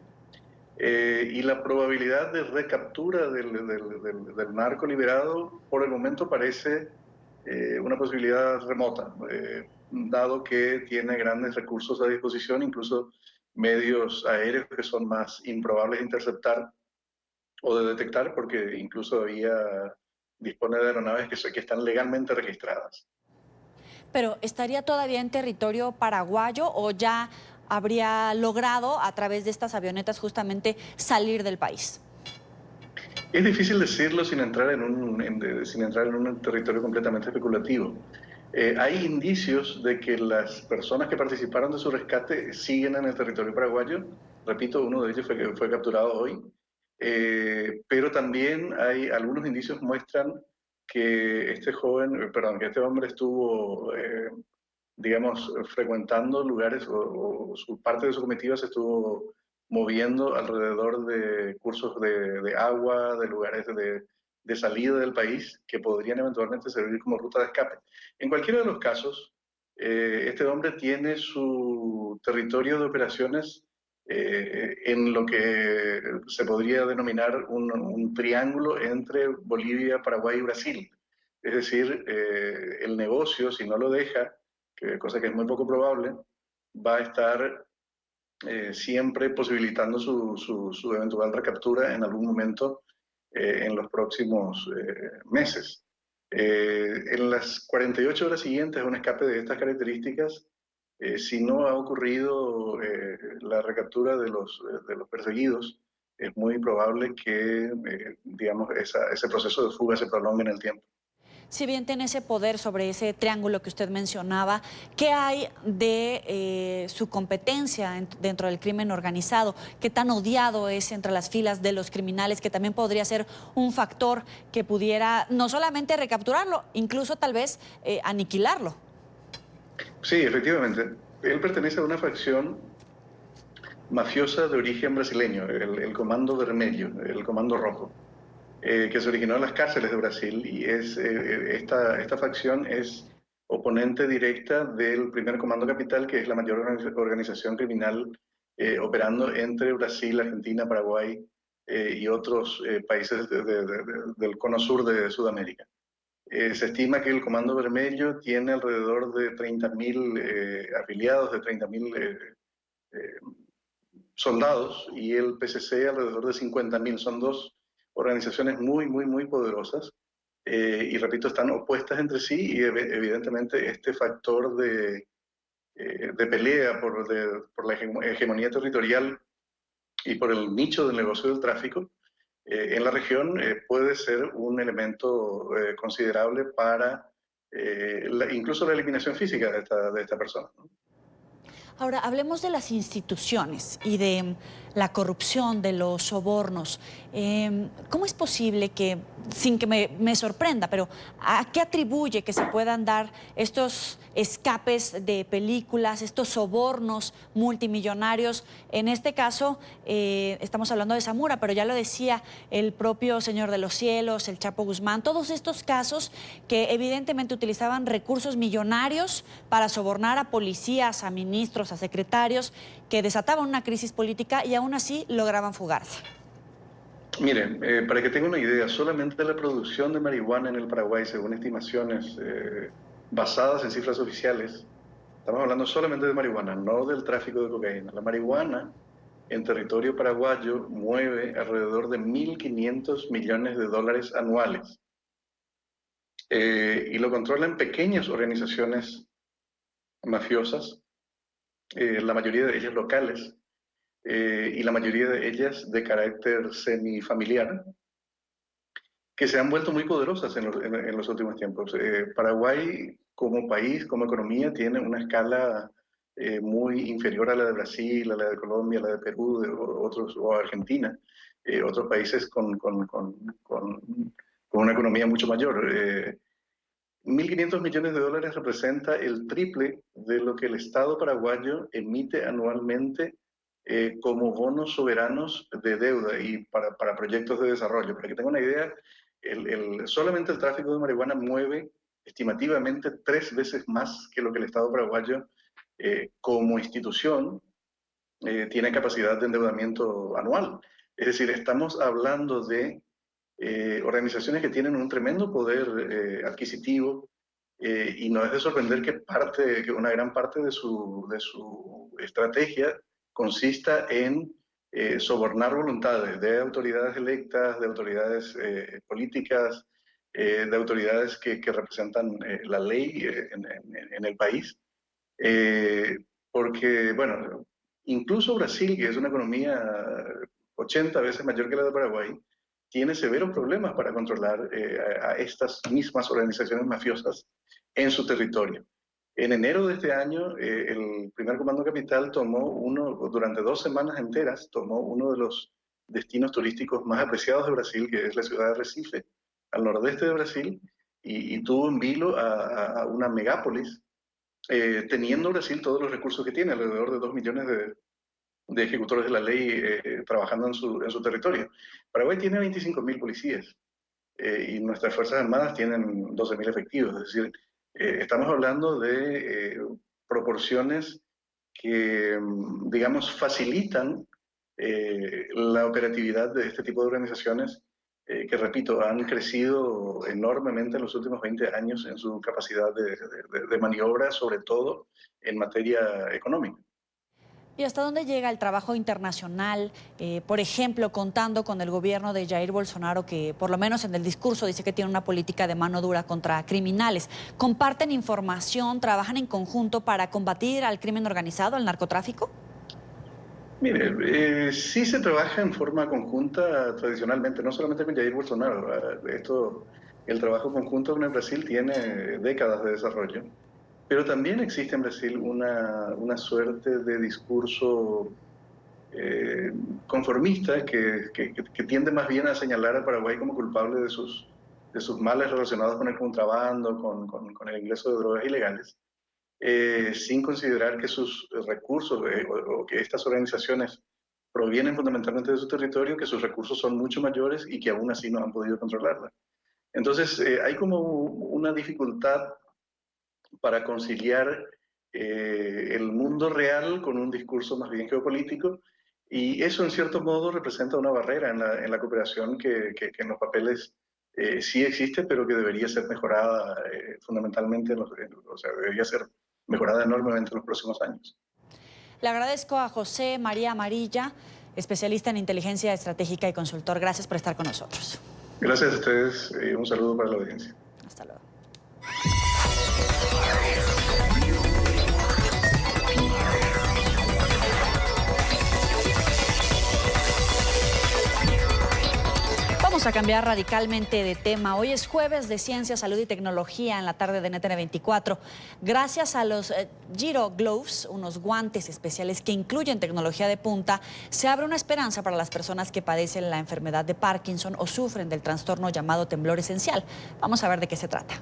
y la probabilidad de recaptura del narco liberado por el momento parece una posibilidad remota, dado que tiene grandes recursos a disposición, incluso medios aéreos que son más improbables de interceptar o de detectar, porque incluso dispone de aeronaves que están legalmente registradas.
¿Pero estaría todavía en territorio paraguayo o ya habría logrado a través de estas avionetas justamente salir del país?
Es difícil decirlo sin entrar en un territorio completamente especulativo. Hay indicios de que las personas que participaron de su rescate siguen en el territorio paraguayo. Repito, uno de ellos fue capturado hoy. Pero también hay algunos indicios que muestran que este hombre estuvo, frecuentando lugares o parte de su comitiva se estuvo moviendo alrededor de cursos de agua, de lugares de salida del país que podrían eventualmente servir como ruta de escape. En cualquiera de los casos, este hombre tiene su territorio de operaciones en lo que se podría denominar un triángulo entre Bolivia, Paraguay y Brasil. Es decir, el negocio, si no lo deja, cosa que es muy poco probable, va a estar siempre posibilitando su eventual recaptura en algún momento en los próximos meses. En las 48 horas siguientes a un escape de estas características, si no ha ocurrido la recaptura de los perseguidos, es muy probable que ese proceso de fuga se prolongue en el tiempo.
si bien tiene ese poder sobre ese triángulo que usted mencionaba, ¿qué hay de su competencia dentro del crimen organizado? ¿Qué tan odiado es entre las filas de los criminales, que también podría ser un factor que pudiera no solamente recapturarlo, incluso tal vez aniquilarlo?
Sí, efectivamente. Él pertenece a una facción mafiosa de origen brasileño, el Comando Vermelho, el Comando Rojo, que se originó en las cárceles de Brasil, y esta facción es oponente directa del Primer Comando Capital, que es la mayor organización criminal operando entre Brasil, Argentina, Paraguay y otros países del cono sur de Sudamérica. Se estima que el Comando Vermelho tiene alrededor de 30.000 afiliados, de 30.000 soldados, y el PCC alrededor de 50.000. Son dos organizaciones muy, muy, muy poderosas, y repito, están opuestas entre sí, y evidentemente este factor de pelea por la hegemonía territorial y por el nicho del negocio del tráfico en la región puede ser un elemento considerable para incluso la eliminación física de esta persona, ¿no?
Ahora, hablemos de las instituciones y de la corrupción, de los sobornos. ¿Cómo es posible que, sin que me sorprenda, pero a qué atribuye que se puedan dar estos escapes de películas, estos sobornos multimillonarios? En este caso, estamos hablando de Zamora, pero ya lo decía el propio Señor de los Cielos, el Chapo Guzmán, todos estos casos que evidentemente utilizaban recursos millonarios para sobornar a policías, a ministros, a secretarios, que desataban una crisis política y aún así lograban fugarse.
Miren, para que tengan una idea, solamente la producción de marihuana en el Paraguay, según estimaciones basadas en cifras oficiales, estamos hablando solamente de marihuana, no del tráfico de cocaína. La marihuana en territorio paraguayo mueve alrededor de 1.500 millones de dólares anuales, y lo controlan pequeñas organizaciones mafiosas, la mayoría de ellas locales, y la mayoría de ellas de carácter semifamiliar, que se han vuelto muy poderosas en los últimos tiempos. Paraguay, como país, como economía, tiene una escala muy inferior a la de Brasil, a la de Colombia, a la de Perú, o Argentina, otros países con una economía mucho mayor. 1.500 millones de dólares representa el triple de lo que el Estado paraguayo emite anualmente como bonos soberanos de deuda y para proyectos de desarrollo. Para que tengan una idea, solamente el tráfico de marihuana mueve estimativamente 3 veces más que lo que el Estado paraguayo como institución tiene capacidad de endeudamiento anual. Es decir, estamos hablando de organizaciones que tienen un tremendo poder adquisitivo, y no es de sorprender que una gran parte de su estrategia consista en sobornar voluntades de autoridades electas, de autoridades políticas, de autoridades que representan la ley en el país. Porque, bueno, incluso Brasil, que es una economía 80 veces mayor que la de Paraguay, tiene severos problemas para controlar a estas mismas organizaciones mafiosas en su territorio. En enero de este año, el Primer Comando Capital durante 2 semanas enteras, tomó uno de los destinos turísticos más apreciados de Brasil, que es la ciudad de Recife, al nordeste de Brasil, y tuvo en vilo a una megápolis, teniendo Brasil todos los recursos que tiene, alrededor de 2 millones de ejecutores de la ley trabajando en su territorio. Paraguay tiene 25.000 policías, y nuestras Fuerzas Armadas tienen 12.000 efectivos, es decir, estamos hablando de proporciones que, digamos, facilitan la operatividad de este tipo de organizaciones que, repito, han crecido enormemente en los últimos 20 años en su capacidad de maniobra, sobre todo en materia económica.
¿Y hasta dónde llega el trabajo internacional? Por ejemplo, contando con el gobierno de Jair Bolsonaro, que por lo menos en el discurso dice que tiene una política de mano dura contra criminales. ¿Comparten información, trabajan en conjunto para combatir al crimen organizado, al narcotráfico?
Mire, sí se trabaja en forma conjunta tradicionalmente, no solamente con Jair Bolsonaro. Esto el trabajo conjunto con el Brasil tiene décadas de desarrollo, pero también existe en Brasil una suerte de discurso conformista que tiende más bien a señalar al Paraguay como culpable de sus males relacionados con el contrabando, con el ingreso de drogas ilegales, sin considerar que sus recursos o que estas organizaciones provienen fundamentalmente de su territorio, que sus recursos son mucho mayores y que aún así no han podido controlarla. Entonces hay como una dificultad para conciliar el mundo real con un discurso más bien geopolítico, y eso en cierto modo representa una barrera en la cooperación que en los papeles sí existe, pero que debería ser mejorada fundamentalmente, o sea, debería ser mejorada enormemente en los próximos años.
Le agradezco a José María Amarilla, especialista en inteligencia estratégica y consultor. Gracias por estar con nosotros.
Gracias a ustedes. Un saludo para la audiencia.
Hasta luego. Vamos a cambiar radicalmente de tema. Hoy es jueves de Ciencia, Salud y Tecnología en la tarde de NTN 24. Gracias a los Giro Gloves, unos guantes especiales que incluyen tecnología de punta, se abre una esperanza para las personas que padecen la enfermedad de Parkinson o sufren del trastorno llamado temblor esencial. Vamos a ver de qué se trata.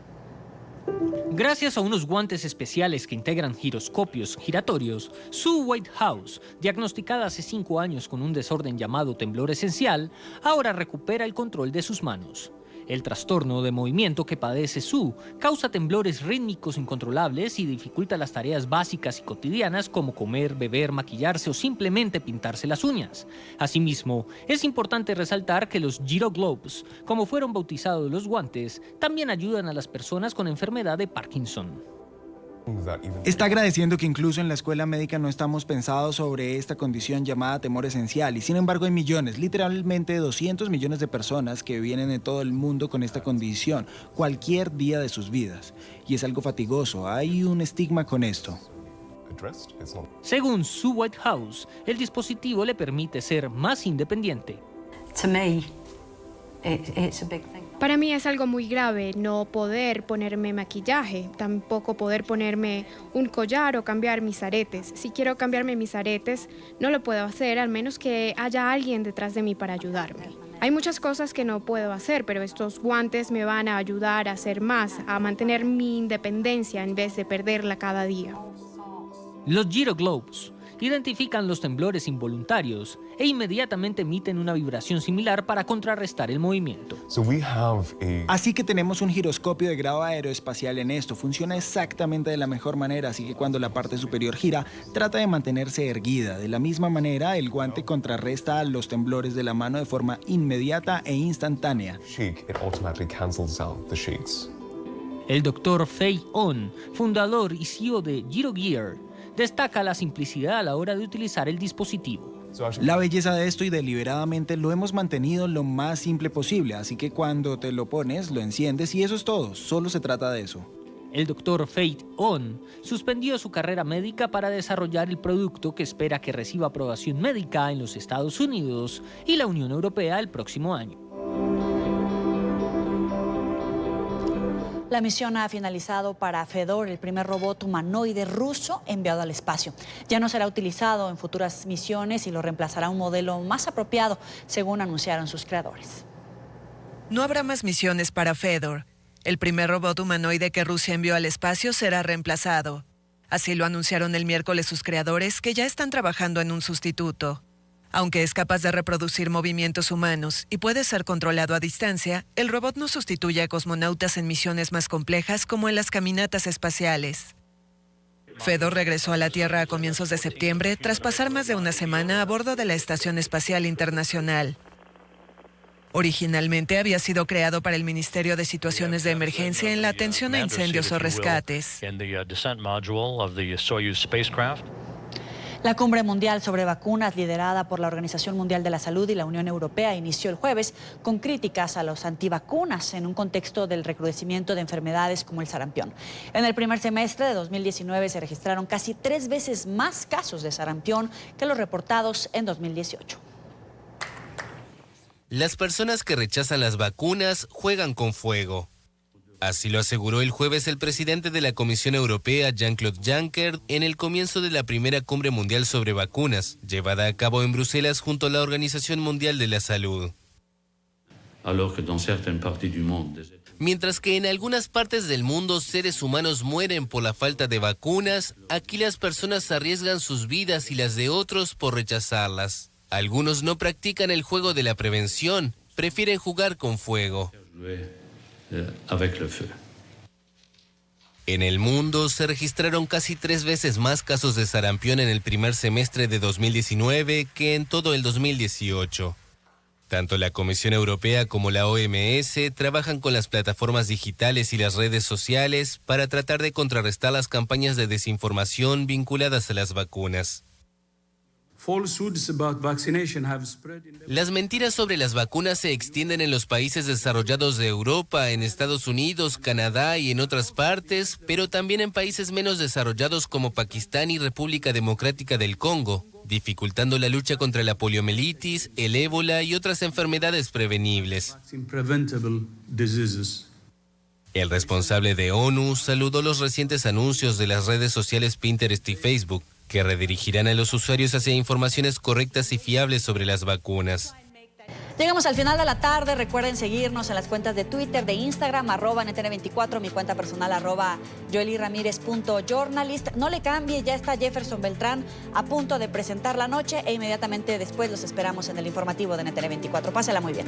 Gracias a unos guantes especiales que integran giroscopios giratorios, Sue Whitehouse, diagnosticada hace 5 años con un desorden llamado temblor esencial, ahora recupera el control de sus manos. El trastorno de movimiento que padece Sue causa temblores rítmicos incontrolables y dificulta las tareas básicas y cotidianas como comer, beber, maquillarse o simplemente pintarse las uñas. Asimismo, es importante resaltar que los Giro Gloves, como fueron bautizados los guantes, también ayudan a las personas con enfermedad de Parkinson.
Está agradeciendo que incluso en la escuela médica no estamos pensados sobre esta condición llamada temor esencial, y sin embargo hay millones, literalmente 200 millones de personas que vienen en todo el mundo con esta condición cualquier día de sus vidas. Y es algo fatigoso, hay un estigma con esto.
Según Sue Whitehouse, el dispositivo le permite ser más independiente.
Para mí es algo muy grave no poder ponerme maquillaje, tampoco poder ponerme un collar o cambiar mis aretes. Si quiero cambiarme mis aretes, no lo puedo hacer al menos que haya alguien detrás de mí para ayudarme. Hay muchas cosas que no puedo hacer, pero estos guantes me van a ayudar a hacer más, a mantener mi independencia en vez de perderla cada día.
Los Giro Gloves identifican los temblores involuntarios e inmediatamente emiten una vibración similar para contrarrestar el movimiento.
Así que tenemos un giroscopio de grado aeroespacial en esto. Funciona exactamente de la mejor manera, así que cuando la parte superior gira, trata de mantenerse erguida. De la misma manera, el guante contrarresta los temblores de la mano de forma inmediata e instantánea.
El Dr. Fei On, fundador y CEO de Giro Gear, destaca la simplicidad a la hora de utilizar el dispositivo.
La belleza de esto, y deliberadamente lo hemos mantenido lo más simple posible, así que cuando te lo pones, lo enciendes y eso es todo, solo se trata de eso.
El Dr. Fei On suspendió su carrera médica para desarrollar el producto que espera que reciba aprobación médica en los Estados Unidos y la Unión Europea el próximo año.
La misión ha finalizado para Fedor, el primer robot humanoide ruso enviado al espacio. Ya no será utilizado en futuras misiones y lo reemplazará un modelo más apropiado, según anunciaron sus creadores.
No habrá más misiones para Fedor. El primer robot humanoide que Rusia envió al espacio será reemplazado. Así lo anunciaron el miércoles sus creadores, que ya están trabajando en un sustituto. Aunque es capaz de reproducir movimientos humanos y puede ser controlado a distancia, el robot no sustituye a cosmonautas en misiones más complejas como en las caminatas espaciales. Fedor regresó a la Tierra a comienzos de septiembre tras pasar más de una semana a bordo de la Estación Espacial Internacional. Originalmente había sido creado para el Ministerio de Situaciones de Emergencia en la atención a incendios o rescates.
La cumbre mundial sobre vacunas, liderada por la Organización Mundial de la Salud y la Unión Europea, inició el jueves con críticas a los antivacunas en un contexto del recrudecimiento de enfermedades como el sarampión. En el primer semestre de 2019 se registraron casi 3 veces más casos de sarampión que los reportados en 2018.
Las personas que rechazan las vacunas juegan con fuego.
Así lo aseguró el jueves el presidente de la Comisión Europea, Jean-Claude Juncker, en el comienzo de la primera cumbre mundial sobre vacunas, llevada a cabo en Bruselas junto a la Organización Mundial de la Salud. Mientras que en algunas partes del mundo seres humanos mueren por la falta de vacunas, aquí las personas arriesgan sus vidas y las de otros por rechazarlas. Algunos no practican el juego de la prevención, prefieren jugar con fuego. En el mundo se registraron casi 3 veces más casos de sarampión en el primer semestre de 2019 que en todo el 2018. Tanto la Comisión Europea como la OMS trabajan con las plataformas digitales y las redes sociales para tratar de contrarrestar las campañas de desinformación vinculadas a las vacunas. Las mentiras sobre las vacunas se extienden en los países desarrollados de Europa, en Estados Unidos, Canadá y en otras partes, pero también en países menos desarrollados como Pakistán y República Democrática del Congo, dificultando la lucha contra la poliomielitis, el ébola y otras enfermedades prevenibles. El responsable de ONU saludó los recientes anuncios de las redes sociales Pinterest y Facebook, que redirigirán a los usuarios hacia informaciones correctas y fiables sobre las vacunas.
Llegamos al final de la tarde. Recuerden seguirnos en las cuentas de Twitter, de Instagram, @NTN24, mi cuenta personal, @joelyramirez.journalist. No le cambie, ya está Jefferson Beltrán a punto de presentar la noche e inmediatamente después los esperamos en el informativo de NTN24. Pásela muy bien.